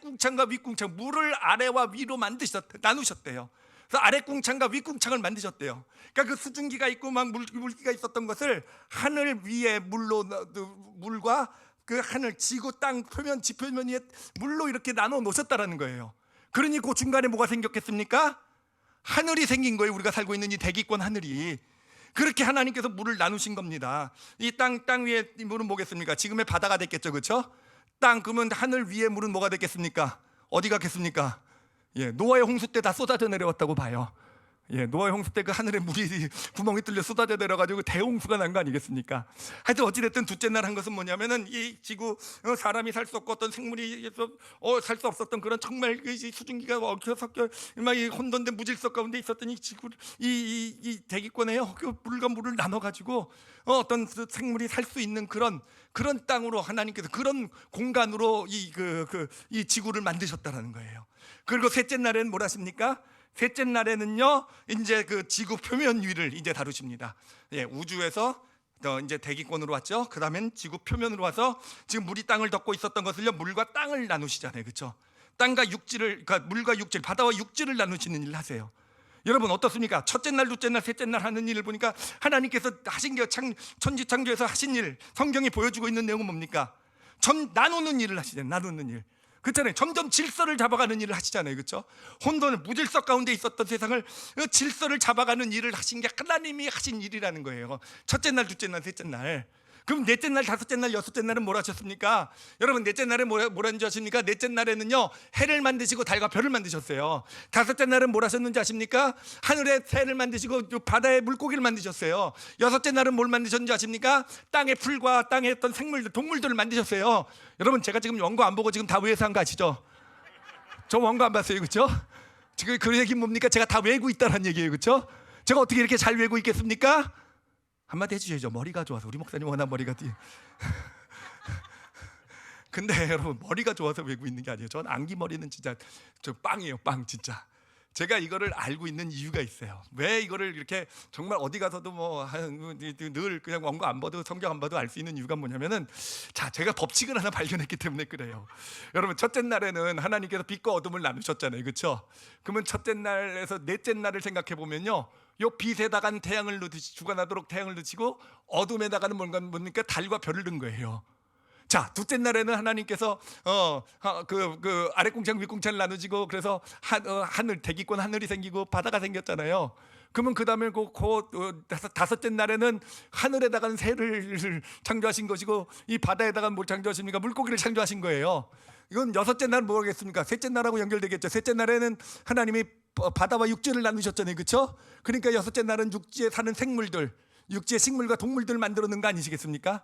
궁창과 윗궁창, 물을 아래와 위로 나누셨대요. 그래서 아래 궁창과 윗궁창을 만드셨대요. 그러니까 그 수증기가 있고 막 물기가 있었던 것을 하늘 위에 물과 그 하늘 지구 땅 표면 지표면 위에 물로 이렇게 나눠 놓으셨다라는 거예요. 그러니 그 중간에 뭐가 생겼겠습니까? 하늘이 생긴 거예요. 우리가 살고 있는 이 대기권 하늘이. 그렇게 하나님께서 물을 나누신 겁니다. 이 땅 위에 물은 뭐겠습니까? 지금의 바다가 됐겠죠, 그렇죠? 땅, 그러면 하늘 위에 물은 뭐가 됐겠습니까? 어디 갔겠습니까? 노아의 홍수 때 다 쏟아져 내려왔다고 봐요. 노아의 홍수 때 그 하늘에 물이 구멍이 뚫려 쏟아져 내려가지고 대홍수가 난 거 아니겠습니까? 하여튼 어찌됐든 둘째 날 한 것은 뭐냐면은 이 지구 사람이 살 수 없고 어떤 생물이 살 수 없었던 그런 정말 수증기가 얽혀 섞여 막 이 혼돈된 무질서 가운데 있었던 이 지구 이 대기권에요 그 물과 물을 나눠 가지고 어떤 생물이 살 수 있는 그런 땅으로 하나님께서 그런 공간으로 이 지구를 만드셨다라는 거예요. 그리고 셋째 날에는 뭘 하십니까? 셋째 날에는요, 이제 그 지구 표면 위를 이제 다루십니다. 우주에서 이제 대기권으로 왔죠. 그 다음엔 지구 표면으로 와서 지금 물이 땅을 덮고 있었던 것을요, 물과 땅을 나누시잖아요, 그렇죠? 땅과 육지를, 그러니까 물과 육지, 바다와 육지를 나누시는 일을 하세요. 여러분 어떻습니까? 첫째 날, 둘째 날, 셋째 날 하는 일을 보니까 하나님께서 하신 게 천지 창조에서 하신 일, 성경이 보여주고 있는 내용은 뭡니까? 나누는 일을 하시잖아요. 나누는 일. 그렇잖아요. 점점 질서를 잡아가는 일을 하시잖아요. 그렇죠? 혼돈을 무질서 가운데 있었던 세상을 질서를 잡아가는 일을 하신 게 하나님이 하신 일이라는 거예요. 첫째 날, 둘째 날, 셋째 날. 그럼 넷째 날, 다섯째 날, 여섯째 날은 뭘 하셨습니까? 여러분 넷째 날에 뭐라는지 아십니까? 넷째 날에는요 해를 만드시고 달과 별을 만드셨어요. 다섯째 날은 뭘 하셨는지 아십니까? 하늘에 새를 만드시고 바다에 물고기를 만드셨어요. 여섯째 날은 뭘 만드셨는지 아십니까? 땅의 풀과 땅에 어떤 생물들, 동물들을 만드셨어요. 여러분 제가 지금 원고 안 보고 지금 다 외워서 한 거 아시죠? 저 원고 안 봤어요, 그렇죠? 지금 그 얘기는 뭡니까? 제가 다 외우고 있다는 얘기예요, 그렇죠? 제가 어떻게 이렇게 잘 외우고 있겠습니까? 한마디 해주셔야죠. 머리가 좋아서. 우리 목사님 워낙 머리가 근데 여러분 머리가 좋아서 외우고 있는 게 아니에요. 전 안기 머리는 진짜 저 빵이에요. 빵 진짜. 제가 이거를 알고 있는 이유가 있어요. 왜 이거를 이렇게 정말 어디 가서도 늘 그냥 원고 안 봐도 성경 안 봐도 알 수 있는 이유가 뭐냐면은 자, 제가 법칙을 하나 발견했기 때문에 그래요. 여러분 첫째 날에는 하나님께서 빛과 어둠을 나누셨잖아요, 그렇죠? 그러면 첫째 날에서 넷째 날을 생각해 보면요, 요 빛에다가는 태양을 넣듯이 주가 나도록 태양을 넣으시고 어둠에다가는 뭡니까? 달과 별을 넣은 거예요. 자, 둘째 날에는 하나님께서 그 아래 공창 위 공창을 나누시고 그래서 하늘 대기권 하늘이 생기고 바다가 생겼잖아요. 그러면 그 다음에 다섯째 날에는 하늘에다가는 새를 창조하신 것이고 이 바다에다가는 뭘 창조하십니까? 물고기를 창조하신 거예요. 이건 여섯째 날은 뭐겠습니까? 셋째 날하고 연결되겠죠. 셋째 날에는 하나님이 바다와 육지를 나누셨잖아요, 그렇죠? 그러니까 여섯째 날은 육지에 사는 생물들, 육지의 식물과 동물들을 만들어 놓은 거 아니시겠습니까?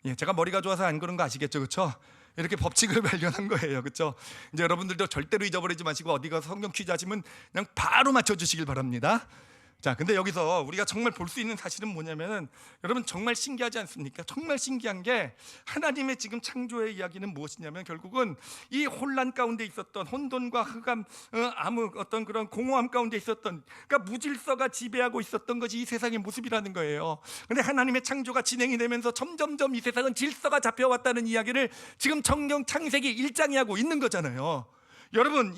예, 제가 머리가 좋아서 안 그런 거 아시겠죠, 그렇죠? 이렇게 법칙을 발견한 거예요, 그렇죠? 이제 여러분들도 절대로 잊어버리지 마시고 어디 가서 성경 퀴즈 하시면 그냥 바로 맞춰주시길 바랍니다. 자, 근데 여기서 우리가 정말 볼 수 있는 사실은 뭐냐면은 여러분 정말 신기하지 않습니까? 정말 신기한 게 하나님의 지금 창조의 이야기는 무엇이냐면 결국은 이 혼란 가운데 있었던 혼돈과 흑암, 암흑 어떤 그런 공허함 가운데 있었던 그러니까 무질서가 지배하고 있었던 것이 이 세상의 모습이라는 거예요. 근데 하나님의 창조가 진행이 되면서 점점점 이 세상은 질서가 잡혀왔다는 이야기를 지금 성경 창세기 1장이 하고 있는 거잖아요. 여러분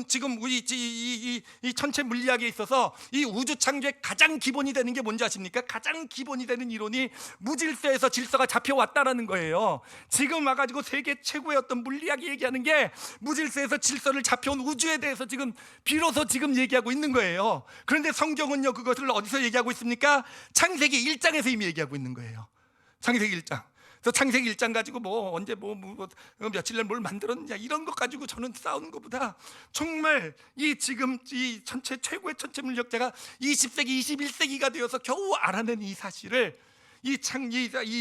지금 이 천체 물리학에 있어서 이 우주 창조의 가장 기본이 되는 게 뭔지 아십니까? 가장 기본이 되는 이론이 무질서에서 질서가 잡혀왔다라는 거예요. 지금 와가지고 세계 최고의 어떤 물리학이 얘기하는 게 무질서에서 질서를 잡혀온 우주에 대해서 지금 비로소 지금 얘기하고 있는 거예요. 그런데 성경은요 그것을 어디서 얘기하고 있습니까? 창세기 1장에서 이미 얘기하고 있는 거예요. 창세기 1장. 그래서 창세기 1장 가지고 언제 며칠 날 뭘 만들었냐 이런 것 가지고 저는 싸우는 것보다 정말 지금 이 최고의 천체 물리학자가 20세기 21세기가 되어서 겨우 알아낸 이 사실을 이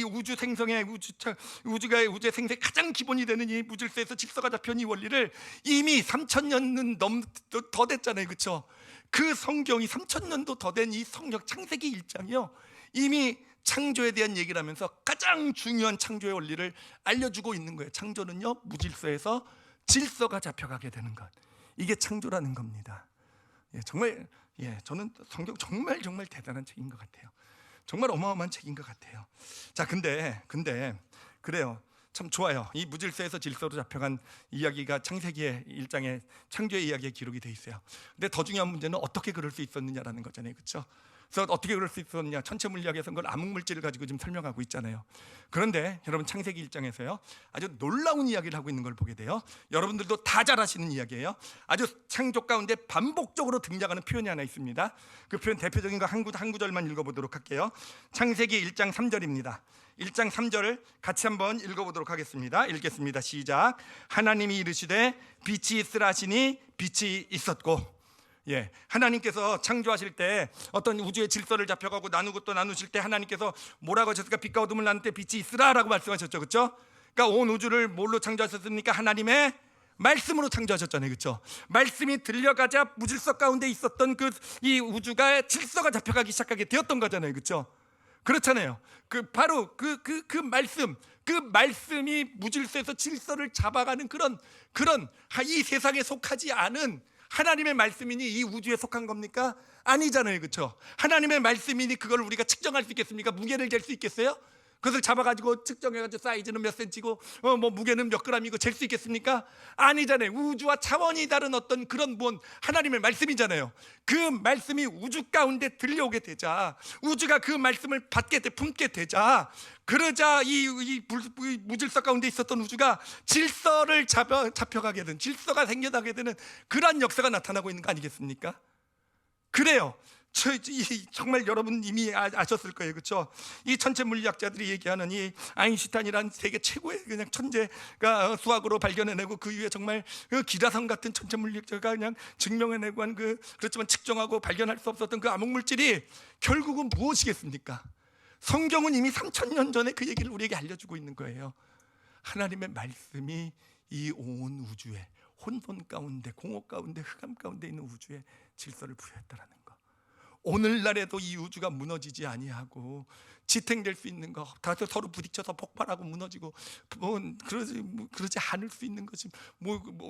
우주 생성의 우주의 생성의 가장 기본이 되는 이 무질서에서 질서가 잡혀온 이 원리를 이미 3000년은 더 됐잖아요, 그렇죠? 그 성경이 3000년도 더 된 이 성경 창세기 1장이요 이미 창조에 대한 얘기를 하면서 가장 중요한 창조의 원리를 알려주고 있는 거예요. 창조는요 무질서에서 질서가 잡혀가게 되는 것, 이게 창조라는 겁니다. 정말 저는 성경 정말 대단한 책인 것 같아요. 정말 어마어마한 책인 것 같아요. 자, 근데 그래요. 참 좋아요. 이 무질서에서 질서로 잡혀간 이야기가 창세기의 1장의 창조의 이야기에 기록이 돼 있어요. 근데 더 중요한 문제는 어떻게 그럴 수 있었느냐라는 거잖아요, 그렇죠? 그래서 어떻게 그럴 수 있었냐? 천체 물리학에서는 그걸 암흑물질을 가지고 지금 설명하고 있잖아요. 그런데 여러분 창세기 1장에서요 아주 놀라운 이야기를 하고 있는 걸 보게 돼요. 여러분들도 다 잘 아시는 이야기예요. 아주 창조 가운데 반복적으로 등장하는 표현이 하나 있습니다. 그 표현 대표적인 거 한 구절만 읽어보도록 할게요. 창세기 1장 3절입니다. 1장 3절을 같이 한번 읽어보도록 하겠습니다. 읽겠습니다. 시작. 하나님이 이르시되 빛이 있으라 하시니 빛이 있었고. 하나님께서 창조하실 때 어떤 우주의 질서를 잡혀가고 나누고 또 나누실 때 하나님께서 뭐라고 하셨을까? 빛과 어둠을 나눌 때 빛이 있으라라고 말씀하셨죠, 그렇죠? 그러니까 온 우주를 뭘로 창조하셨습니까? 하나님의 말씀으로 창조하셨잖아요, 그렇죠? 말씀이 들려가자 무질서 가운데 있었던 이 우주가 질서가 잡혀가기 시작하게 되었던 거잖아요, 그렇죠? 그렇잖아요. 바로 그 말씀이 무질서에서 질서를 잡아가는 그런 이 세상에 속하지 않은 하나님의 말씀이니 이 우주에 속한 겁니까? 아니잖아요, 그렇죠? 하나님의 말씀이니 그걸 우리가 측정할 수 있겠습니까? 무게를 잴 수 있겠어요? 그것을 잡아가지고 측정해가지고 사이즈는 몇 센치고 무게는 몇 그램이고 잴 수 있겠습니까? 아니잖아요. 우주와 차원이 다른 어떤 그런 하나님의 말씀이잖아요. 그 말씀이 우주 가운데 들려오게 되자, 우주가 그 말씀을 품게 되자, 그러자 이 무질서 가운데 있었던 우주가 질서를 잡혀가게 되는, 질서가 생겨나게 되는 그러한 역사가 나타나고 있는 거 아니겠습니까? 그래요. 정말 여러분 이미 아셨을 거예요, 그렇죠? 이 천체 물리학자들이 얘기하는 이 아인슈타인이란 세계 최고의 그냥 천재가 수학으로 발견해내고 그 위에 정말 기라성 같은 천체 물리학자가 그냥 증명해내고 한 그렇지만 측정하고 발견할 수 없었던 그 암흑물질이 결국은 무엇이겠습니까? 성경은 이미 3000년 전에 그 얘기를 우리에게 알려주고 있는 거예요. 하나님의 말씀이 이 온 우주에, 혼돈 가운데, 공허 가운데, 흑암 가운데 있는 우주에 질서를 부여했다라는 거. 오늘날에도 이 우주가 무너지지 아니하고 지탱될 수 있는 거, 다 서로 부딪혀서 폭발하고 무너지고 그러지 않을 수 있는 것이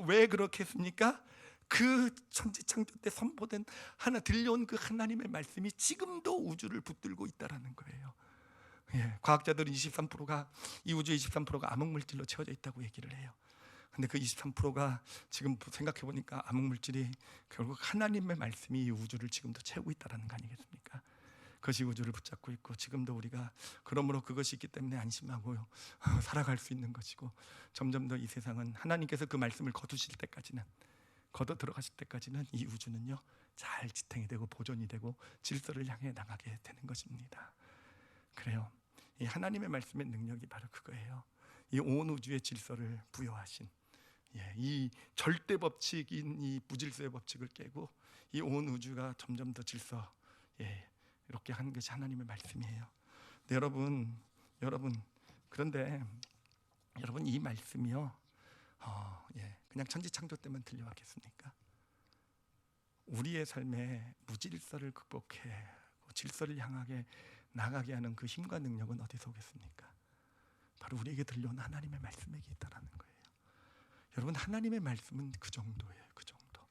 왜 그렇게 했습니까? 그 천지 창조 때 선포된 들려온 그 하나님의 말씀이 지금도 우주를 붙들고 있다라는 거예요. 과학자들은 23%가 이 우주의 23%가 암흑물질로 채워져 있다고 얘기를 해요. 근데 그 23%가 지금 생각해 보니까 암흑물질이 결국 하나님의 말씀이 이 우주를 지금도 채우고 있다라는 거 아니겠습니까? 그것이 우주를 붙잡고 있고, 지금도 우리가 그러므로 그것이 있기 때문에 안심하고 살아갈 수 있는 것이고, 점점 더 이 세상은 하나님께서 그 말씀을 거두실 때까지는, 거둬 들어가실 때까지는 이 우주는요 잘 지탱이 되고 보존이 되고 질서를 향해 나가게 되는 것입니다. 그래요. 이 하나님의 말씀의 능력이 바로 그거예요. 이 온 우주의 질서를 부여하신, 이 절대 법칙인 이 무질서의 법칙을 깨고 이 온 우주가 점점 더 질서, 이렇게 한 것이 하나님의 말씀이에요. 네, 여러분 그런데 여러분, 이 말씀이요 그냥 천지창조 때만 들려왔겠습니까? 우리의 삶에 무질서를 극복해 질서를 향하게 나가게 하는 그 힘과 능력은 어디서 오겠습니까? 바로 우리에게 들려온 하나님의 말씀에게 있다라는 거예요. 여러분, 하나님의 말씀은 그 정도예요. 그 정도.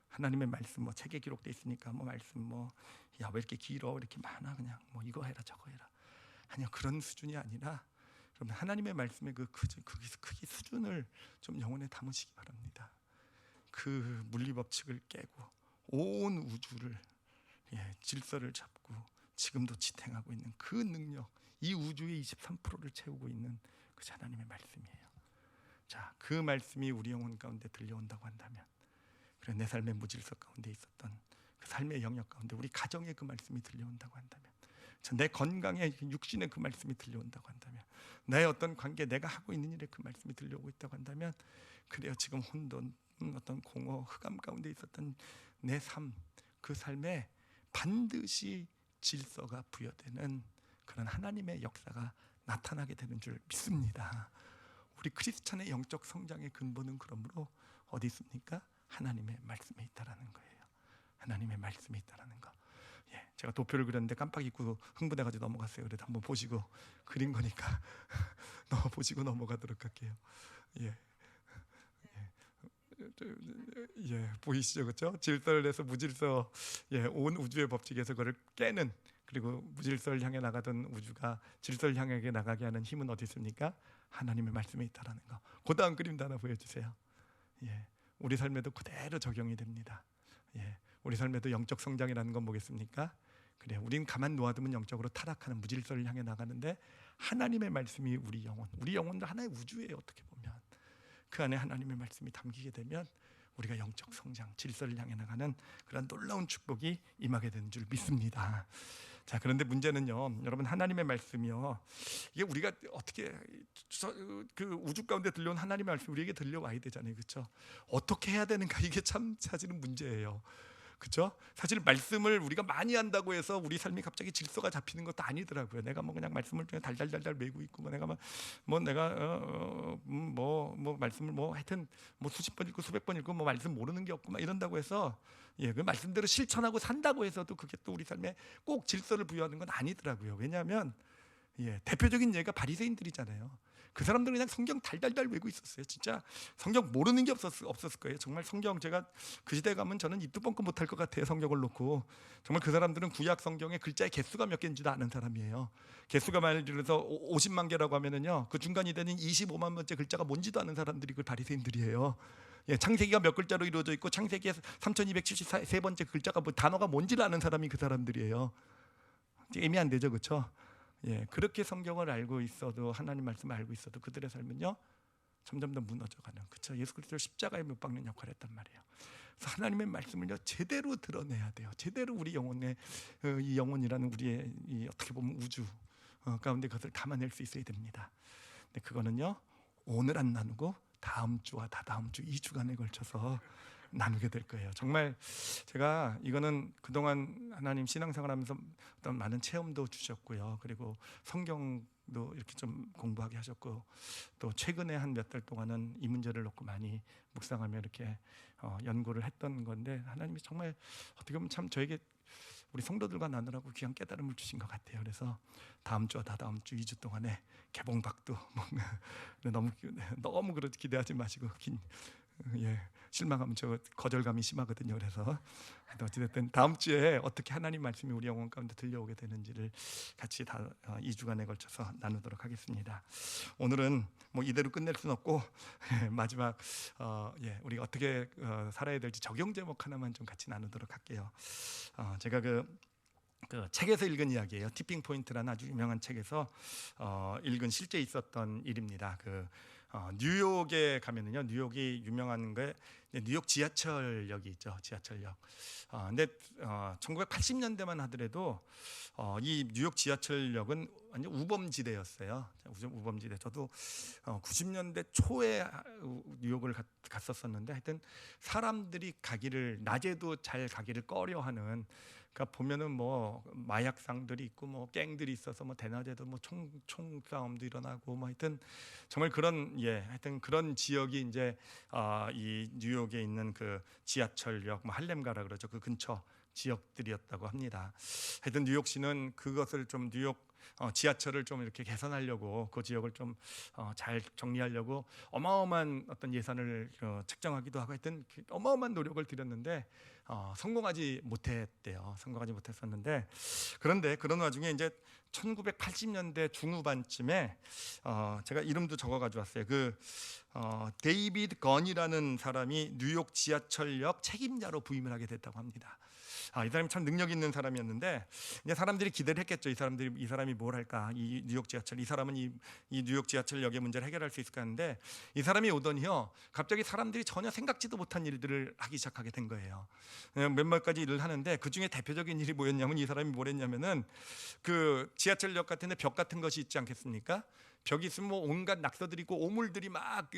하나님의 말씀 뭐 책에 기록돼 있으니까 뭐 말씀 뭐 야 왜 이렇게 길어, 이렇게 많아, 그냥 뭐 이거 해라 저거 해라, 아니요, 그런 수준이 아니라 여러분, 하나님의 말씀의 그 크기 수준을 좀 영혼에 담으시기 바랍니다. 그 물리 법칙을 깨고 온 우주를 질서를 잡고 지금도 지탱하고 있는 그 능력, 이 우주의 23%를 채우고 있는 그 하나님의 말씀이에요. 자, 그 말씀이 우리 영혼 가운데 들려온다고 한다면, 그래, 내 삶의 무질서 가운데 있었던 그 삶의 영역 가운데 우리 가정에 그 말씀이 들려온다고 한다면, 내 건강에 육신에 그 말씀이 들려온다고 한다면, 나의 어떤 관계, 내가 하고 있는 일에 그 말씀이 들려오고 있다고 한다면, 그래요, 지금 혼돈, 어떤 공허, 흑암 가운데 있었던 내 삶, 그 삶에 반드시 질서가 부여되는 그런 하나님의 역사가 나타나게 되는 줄 믿습니다. 우리 크리스찬의 영적 성장의 근본은 그러므로 어디 있습니까? 하나님의 말씀에 있다라는 거예요. 하나님의 말씀에 있다라는 거. 제가 도표를 그렸는데 깜빡 잊고 흥분해가지고 넘어갔어요. 그래도 한번 보시고, 그린 거니까 보시고 넘어가도록 할게요. 보이시죠, 그렇죠? 질서를 내서 무질서, 온 우주의 법칙에서 그걸 깨는, 그리고 무질서를 향해 나가던 우주가 질서를 향해 나가게 하는 힘은 어디 있습니까? 하나님의 말씀에 있다라는 거. 그 다음 그림도 하나 보여주세요. 우리 삶에도 그대로 적용이 됩니다. 우리 삶에도 영적 성장이라는 건 뭐겠습니까? 그래, 우린 가만 놓아두면 영적으로 타락하는 무질서를 향해 나가는데, 하나님의 말씀이 우리 영혼도 하나의 우주예요. 어떻게 보면 그 안에 하나님의 말씀이 담기게 되면 우리가 영적 성장, 질서를 향해 나가는 그런 놀라운 축복이 임하게 되는 줄 믿습니다. 자, 그런데 문제는요, 여러분, 하나님의 말씀이요, 이게 우리가 어떻게 그 우주 가운데 들려온 하나님의 말씀 우리에게 들려와야 되잖아요, 그렇죠? 어떻게 해야 되는가, 이게 참 사실은 문제예요. 그렇죠? 사실 말씀을 우리가 많이 한다고 해서 우리 삶이 갑자기 질서가 잡히는 것도 아니더라고요. 내가 뭐 그냥 말씀을 그냥 달달달달 메고 있고, 뭐 내가 말씀을 뭐 하여튼 뭐 수십 번 읽고 수백 번 읽고 뭐 말씀 모르는 게 없고 막 이런다고 해서 그 말씀대로 실천하고 산다고 해서도 그게 또 우리 삶에 꼭 질서를 부여하는 건 아니더라고요. 왜냐하면 대표적인 예가 바리새인들이잖아요. 그 사람들은 그냥 성경 달달달 외고 있었어요. 진짜 성경 모르는 게 없었을 거예요. 정말 성경, 제가 그 시대에 가면 저는 입도 뻥끗 못할 것 같아요. 성경을 놓고. 정말 그 사람들은 구약 성경의 글자의 개수가 몇 개인지도 아는 사람이에요. 개수가 만약 들어서 50만 개라고 하면은요, 그 중간이 되는 25만 번째 글자가 뭔지도 아는 사람들이 그 바리새인들이에요. 창세기가 몇 글자로 이루어져 있고 창세기의 3273번째 글자가 단어가 뭔지를 아는 사람이 그 사람들이에요. 애매한 데죠, 그렇죠? 그렇게 성경을 알고 있어도, 하나님 말씀을 알고 있어도 그들의 삶은요 점점 더 무너져가는, 그렇죠? 예수 그리스도를 십자가에 못 박는 역할을 했단 말이에요. 그래서 하나님의 말씀을요 제대로 드러내야 돼요. 제대로 우리 영혼의 이 영혼이라는 우리의 이 어떻게 보면 우주 가운데 그것을 담아낼 수 있어야 됩니다. 근데 그거는요 오늘 안 나누고 다음 주와 다다음 주 2주간에 걸쳐서 나누게 될 거예요. 정말 제가 이거는 그동안 하나님 신앙생활하면서 어떤 많은 체험도 주셨고요. 그리고 성경도 이렇게 좀 공부하게 하셨고, 또 최근에 한 몇 달 동안은 이 문제를 놓고 많이 묵상하며 이렇게 연구를 했던 건데, 하나님이 정말 어떻게 보면 참 저에게 우리 성도들과 나누라고 귀한 깨달음을 주신 것 같아요. 그래서 다음 주와 다다음 주 2주 동안에 개봉박도 너무 그렇게 기대하지 마시고 실망하면 저 거절감이 심하거든요. 그래서 어찌됐든 다음 주에 어떻게 하나님 말씀이 우리 영혼 가운데 들려오게 되는지를 같이 2주간에 걸쳐서 나누도록 하겠습니다. 오늘은 뭐 이대로 끝낼 수는 없고 마지막 우리가 어떻게 살아야 될지 적용 제목 하나만 좀 같이 나누도록 할게요. 제가 그 책에서 읽은 이야기예요. 티핑 포인트라는 아주 유명한 책에서 읽은 실제 있었던 일입니다. 뉴욕에 가면은요, 뉴욕이 유명한 게 뉴욕 지하철역이 있죠. 지하철역. 근데 1980년대만 하더라도 이 뉴욕 지하철역은 완전 우범지대였어요. 우범지대. 저도 90년대 초에 뉴욕을 갔었었는데, 하여튼 사람들이 가기를 낮에도 잘 가기를 꺼려하는. 그러니까 보면은 뭐 마약상들이 있고 뭐 갱들이 있어서 뭐 대낮에도 뭐 총싸움도 일어나고 뭐 하여튼 정말 그런 하여튼 그런 지역이 이제 이 뉴욕에 있는 그 지하철역 뭐 할렘가라 그러죠. 그 근처 지역들이었다고 합니다. 하여튼 뉴욕시는 그것을 좀 뉴욕 지하철을 좀 이렇게 개선하려고 그 지역을 좀 잘 정리하려고 어마어마한 어떤 예산을 책정하기도 하고 하여튼 어마어마한 노력을 들였는데 성공하지 못했대요. 성공하지 못했었는데, 그런데 그런 와중에 이제 1980년대 중후반쯤에 제가 이름도 적어 가져왔어요. 데이비드 건이라는 사람이 뉴욕 지하철역 책임자로 부임을 하게 됐다고 합니다. 이 사람이 참 능력 있는 사람이었는데, 이제 사람들이 기대를 했겠죠. 이 사람이 뭘 할까? 이 뉴욕 지하철, 이 사람은 이 뉴욕 지하철역의 문제를 해결할 수 있을까 하는데, 이 사람이 오더니요, 갑자기 사람들이 전혀 생각지도 못한 일들을 하기 시작하게 된 거예요. 몇몇 가지 일을 하는데, 그 중에 대표적인 일이 뭐였냐면, 이 사람이 뭘 했냐면은 그 지하철역 같은데 벽 같은 것이 있지 않겠습니까? 벽이 있으면 뭐 온갖 낙서들이 있고 오물들이 막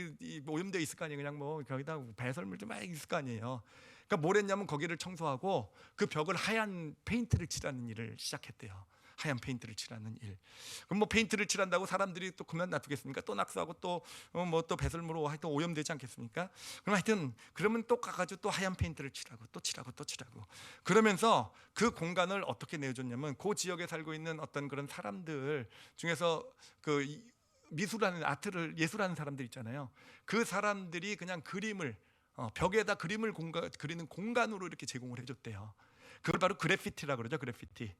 오염되어 있을 거 아니에요. 그냥 뭐 거기다 배설물도 막 있을 거 아니에요. 그러니까 뭘 했냐면 거기를 청소하고 그 벽을 하얀 페인트를 칠하는 일을 시작했대요. 하얀 페인트를 칠하는 일. 그럼 뭐 페인트를 칠한다고 사람들이 또 그만 놔두겠습니까? 또 낙서하고 또 뭐 또 배설물로 하여튼 오염되지 않겠습니까? 그럼 하여튼 그러면 또 가가지고 또 하얀 페인트를 칠하고 또 칠하고 또 칠하고 그러면서 그 공간을 어떻게 내어줬냐면, 그 지역에 살고 있는 어떤 그런 사람들 중에서 그 미술하는 아트를 예술하는 사람들 있잖아요. 그 사람들이 그냥 그림을 벽에다 그림을 그리는 공간으로 이렇게 제공을 해줬대요. 그걸 바로 그래피티라고 그러죠. 그래피티.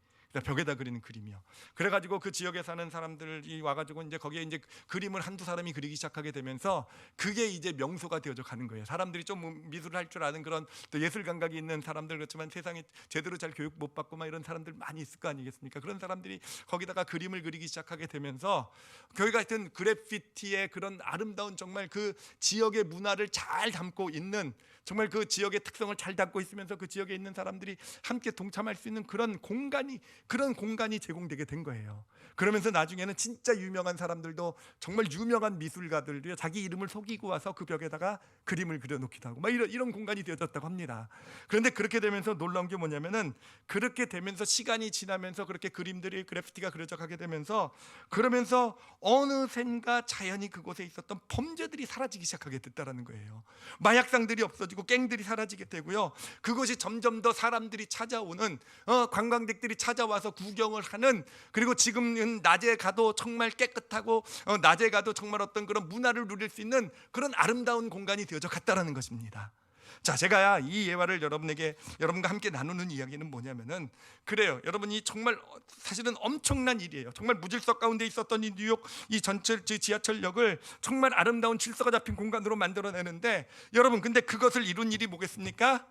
벽에다 그리는 그림이요. 그래가지고 그 지역에 사는 사람들이 와가지고 이제 거기에 이제 그림을 한두 사람이 그리기 시작하게 되면서 그게 이제 명소가 되어져 가는 거예요. 사람들이 좀 미술을 할 줄 아는 그런 또 예술 감각이 있는 사람들, 그렇지만 세상에 제대로 잘 교육 못 받고 막 이런 사람들 많이 있을 거 아니겠습니까? 그런 사람들이 거기다가 그림을 그리기 시작하게 되면서 거기가 하여튼 그래피티의 그런 아름다운 정말 그 지역의 문화를 잘 담고 있는, 정말 그 지역의 특성을 잘 담고 있으면서 그 지역에 있는 사람들이 함께 동참할 수 있는 그런 공간이 제공되게 된 거예요. 그러면서 나중에는 진짜 유명한 사람들도, 정말 유명한 미술가들도 자기 이름을 속이고 와서 그 벽에다가 그림을 그려놓기도 하고 막 이런 공간이 되어졌다고 합니다. 그런데 그렇게 되면서 놀라운 게 뭐냐면은, 그렇게 되면서 시간이 지나면서 그렇게 그림들이 그래피티가 그려져 가게 되면서, 그러면서 어느샌가 자연히 그곳에 있었던 범죄들이 사라지기 시작하게 됐다라는 거예요. 마약상들이 없어지고 갱들이 사라지게 되고요. 그것이 점점 더 사람들이 찾아오는, 관광객들이 찾아와서 구경을 하는, 그리고 지금은 낮에 가도 정말 깨끗하고 낮에 가도 정말 어떤 그런 문화를 누릴 수 있는 그런 아름다운 공간이 되어져 갔다라는 것입니다. 자, 제가 이 예화를 여러분과 함께 나누는 이야기는 뭐냐면은, 그래요, 여러분이 정말 사실은 엄청난 일이에요. 정말 무질서 가운데 있었던 이 뉴욕 이 전철 지하철역을 정말 아름다운 질서가 잡힌 공간으로 만들어내는데, 여러분 근데 그것을 이룬 일이 뭐겠습니까?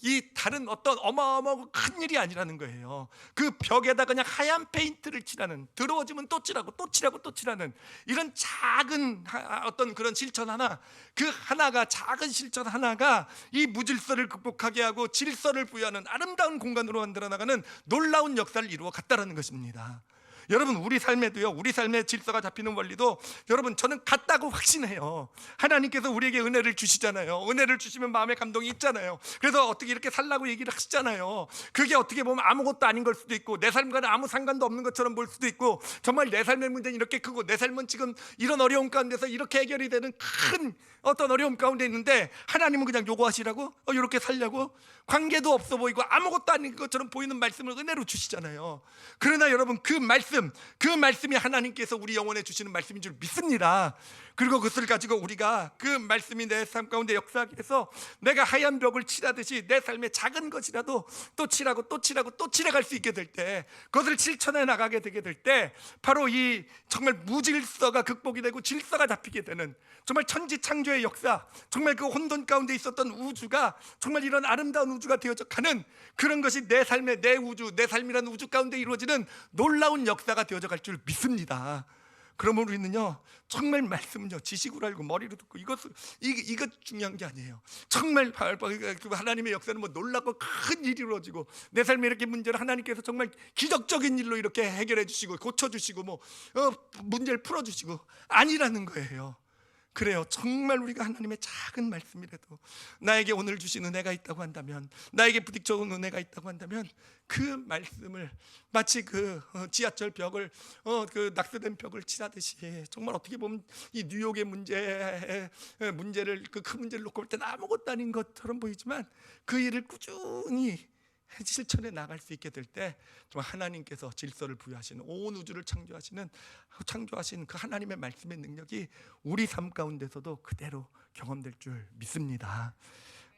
이 다른 어떤 어마어마하고 큰 일이 아니라는 거예요. 그 벽에다 그냥 하얀 페인트를 칠하는, 더러워지면 또 칠하고 또 칠하고 또 칠하는 이런 작은 어떤 그런 실천 하나, 그 하나가, 작은 실천 하나가 이 무질서를 극복하게 하고 질서를 부여하는 아름다운 공간으로 만들어 나가는 놀라운 역사를 이루어 갔다라는 것입니다. 여러분, 우리 삶에도요, 우리 삶의 질서가 잡히는 원리도, 여러분 저는 같다고 확신해요. 하나님께서 우리에게 은혜를 주시잖아요. 은혜를 주시면 마음의 감동이 있잖아요. 그래서 어떻게 이렇게 살라고 얘기를 하시잖아요. 그게 어떻게 보면 아무것도 아닌 걸 수도 있고, 내 삶과는 아무 상관도 없는 것처럼 볼 수도 있고, 정말 내 삶의 문제는 이렇게 크고, 내 삶은 지금 이런 어려움 가운데서 이렇게 해결이 되는 큰 어떤 어려움 가운데 있는데, 하나님은 그냥 요구하시라고 이렇게 살려고 관계도 없어 보이고 아무것도 아닌 것처럼 보이는 말씀을 은혜로 주시잖아요. 그러나 여러분, 그 말씀이 하나님께서 우리 영혼에 주시는 말씀인 줄 믿습니다. 그리고 그것을 가지고 우리가 그 말씀이 내 삶 가운데 역사하기 위해서 내가 하얀 벽을 칠하듯이 내 삶의 작은 것이라도 또 칠하고 또 칠하고 또 칠해갈 수 있게 될 때, 그것을 실천해 나가게 되게 될 때, 바로 이 정말 무질서가 극복이 되고 질서가 잡히게 되는, 정말 천지창조의 역사, 정말 그 혼돈 가운데 있었던 우주가 정말 이런 아름다운 우주가 되어져 가는, 그런 것이 내 삶의, 내 우주, 내 삶이라는 우주 가운데 이루어지는 놀라운 역사가 되어져 갈 줄 믿습니다. 그러면 우리는요, 정말 말씀은요 지식으로 알고 머리로 듣고, 이것 중요한 게 아니에요. 정말 하나님의 역사는 뭐 놀랍고 큰 일이 이루어지고, 내 삶에 이렇게 문제를 하나님께서 정말 기적적인 일로 이렇게 해결해 주시고 고쳐주시고 문제를 풀어주시고, 아니라는 거예요. 그래요. 정말 우리가 하나님의 작은 말씀이라도, 나에게 오늘 주신 은혜가 있다고 한다면, 나에게 부딪혀온 은혜가 있다고 한다면, 그 말씀을 마치 그 지하철 벽을 그 낙서된 벽을 칠하듯이, 정말 어떻게 보면 이 뉴욕의 문제를, 그 큰 문제를 놓고 볼 때는 아무것도 아닌 것처럼 보이지만, 그 일을 꾸준히 실천해 나갈 수 있게 될 때, 정말 하나님께서 질서를 부여하시는, 온 우주를 창조하신 그 하나님의 말씀의 능력이 우리 삶 가운데서도 그대로 경험될 줄 믿습니다.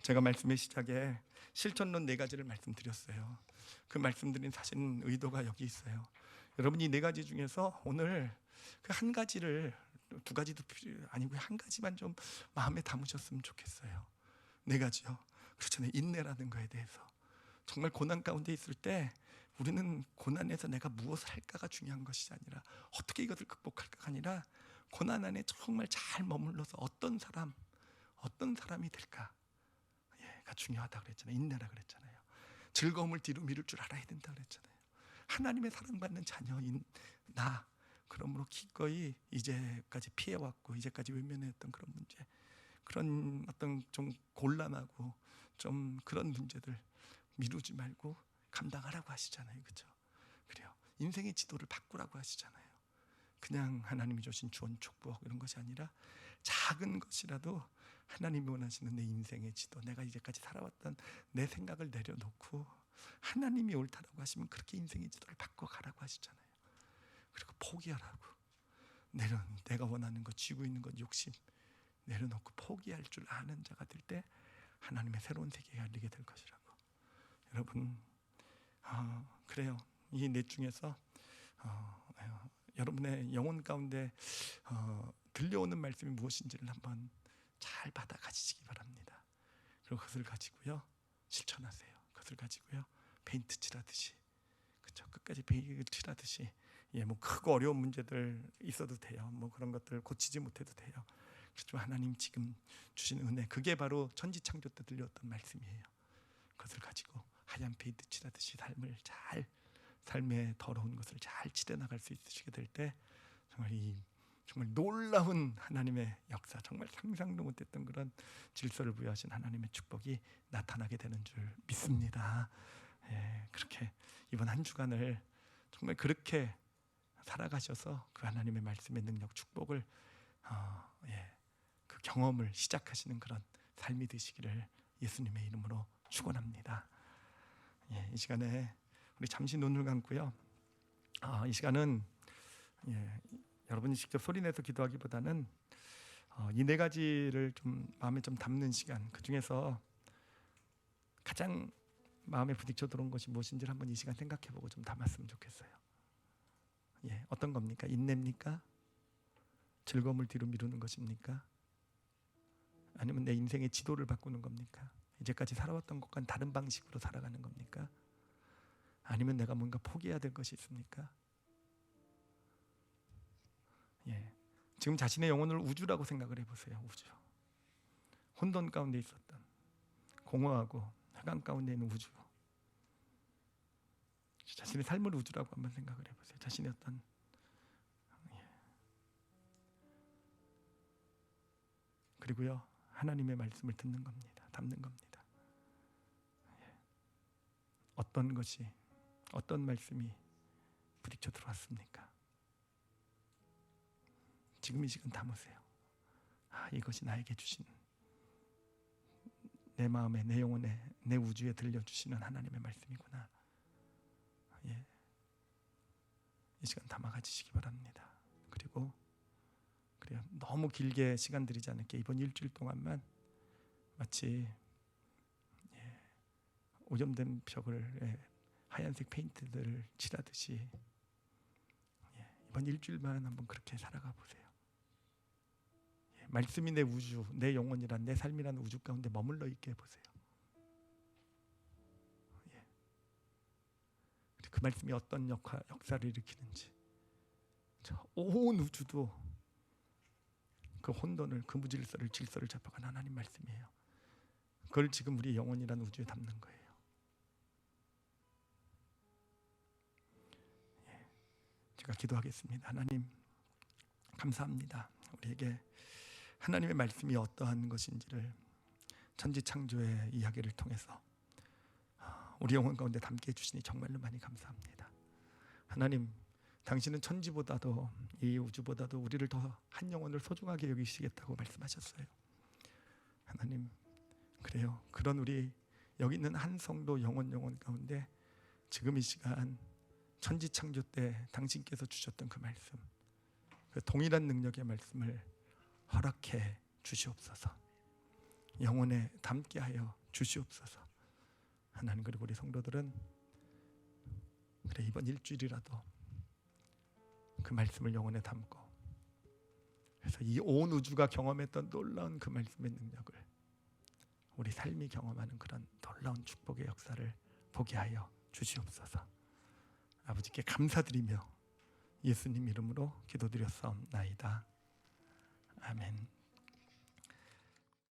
제가 말씀의 시작에 실천론 4가지를 말씀드렸어요. 그 말씀드린 사실 의도가 여기 있어요. 여러분, 이 4가지 중에서 오늘 그 한 가지를, 2가지도 아니고 한 가지만 좀 마음에 담으셨으면 좋겠어요. 4가지요. 그렇잖아요. 인내라는 거에 대해서. 정말 고난 가운데 있을 때 우리는 고난에서 내가 무엇을 할까가 중요한 것이 아니라, 어떻게 이것을 극복할까가 아니라, 고난 안에 정말 잘 머물러서 어떤 사람이 될까가 중요하다 그랬잖아요. 인내라 그랬잖아요. 즐거움을 뒤로 미룰 줄 알아야 된다 그랬잖아요. 하나님의 사랑받는 자녀인 나, 그러므로 기꺼이 이제까지 피해왔고 이제까지 외면했던 그런 문제, 그런 어떤 좀 곤란하고 좀 그런 문제들 미루지 말고 감당하라고 하시잖아요. 그렇죠? 그래요. 인생의 지도를 바꾸라고 하시잖아요. 그냥 하나님이 주신 주원 축복 이런 것이 아니라, 작은 것이라도 하나님이 원하시는 내 인생의 지도, 내가 이제까지 살아왔던 내 생각을 내려놓고 하나님이 옳다라고 하시면 그렇게 인생의 지도를 바꿔가라고 하시잖아요. 그리고 포기하라고, 내가 원하는 것, 쥐고 있는 것, 욕심 내려놓고 포기할 줄 아는 자가 될 때 하나님의 새로운 세계가 열리게 될 것이라고. 여러분, 그래요. 이 넷 중에서 여러분의 영혼 가운데 들려오는 말씀이 무엇인지를 한번 잘 받아 가지시기 바랍니다. 그리고 그것을 가지고요 실천하세요. 그것을 가지고요 페인트 칠하듯이, 그렇죠? 끝까지 페인트 칠하듯이, 뭐 크고 어려운 문제들 있어도 돼요. 뭐 그런 것들 고치지 못해도 돼요. 그렇지만 하나님 지금 주신 은혜, 그게 바로 천지창조 때 들려왔던 말씀이에요. 그것을 가지고 하얀 페인트 칠하듯이 삶의 더러운 것을 잘 칠해나갈 수 있으시게 될 때, 정말 놀라운 하나님의 역사, 정말 상상도 못했던 그런 질서를 부여하신 하나님의 축복이 나타나게 되는 줄 믿습니다. 그렇게 이번 한 주간을 정말 그렇게 살아가셔서 그 하나님의 말씀의 능력, 축복을 그 경험을 시작하시는 그런 삶이 되시기를 예수님의 이름으로 축원합니다. 이 시간에 우리 잠시 눈을 감고요. 이 시간은 여러분이 직접 소리내서 기도하기보다는 이 4가지를 좀 마음에 좀 담는 시간, 그 중에서 가장 마음에 부딪혀 들어온 것이 무엇인지를 한번 이 시간 생각해보고 좀 담았으면 좋겠어요. 어떤 겁니까? 인내입니까? 즐거움을 뒤로 미루는 것입니까? 아니면 내 인생의 지도를 바꾸는 겁니까? 이제까지 살아왔던 것과는 다른 방식으로 살아가는 겁니까? 아니면 내가 뭔가 포기해야 될 것이 있습니까? 지금 자신의 영혼을 우주라고 생각을 해보세요. 우주. 혼돈 가운데 있었던, 공허하고黑暗 가운데 있는 우주. 자신의 삶을 우주라고 한번 생각을 해보세요. 자신의 어떤 그리고요 하나님의 말씀을 듣는 겁니다. 담는 겁니다. 어떤 말씀이 부딪혀 들어왔습니까? 지금 이 시간 담으세요. 이것이 나에게 주신, 내 마음에, 내 영혼에, 내 우주에 들려주시는 하나님의 말씀이구나. 이 시간 담아 가지시기 바랍니다. 그리고 그래요. 너무 길게 시간 들이지 않을게 이번 일주일 동안만 마치 오염된 벽을 하얀색 페인트들을 칠하듯이 이번 일주일만 한번 그렇게 살아가 보세요. 말씀이 내 우주, 내 영혼이란 내 삶이라는 우주 가운데 머물러 있게 해보세요. 그 말씀이 어떤 역사를 일으키는지, 온 우주도 그 혼돈을, 그 무질서를, 질서를 잡아간 하나님 말씀이에요. 그걸 지금 우리 영혼이란 우주에 담는 거예요. 제가 기도하겠습니다. 하나님 감사합니다. 우리에게 하나님의 말씀이 어떠한 것인지를 천지창조의 이야기를 통해서 우리 영혼 가운데 담게 해주시니 정말로 많이 감사합니다. 하나님, 당신은 천지보다도 이 우주보다도 우리를 더 한 영혼을 소중하게 여기시겠다고 말씀하셨어요. 하나님, 그래요. 그런 우리 여기 있는 한 성도 영혼 가운데 지금 이 시간 천지창조 때 당신께서 주셨던 그 말씀, 그 동일한 능력의 말씀을 허락해 주시옵소서. 영혼에 담게 하여 주시옵소서. 하나님, 그리고 우리 성도들은 그래 이번 일주일이라도 그 말씀을 영혼에 담고, 그래서 이 온 우주가 경험했던 놀라운 그 말씀의 능력을 우리 삶이 경험하는 그런 놀라운 축복의 역사를 보게 하여 주시옵소서. 아버지께 감사드리며 예수님 이름으로 기도드렸사옵나이다. 아멘.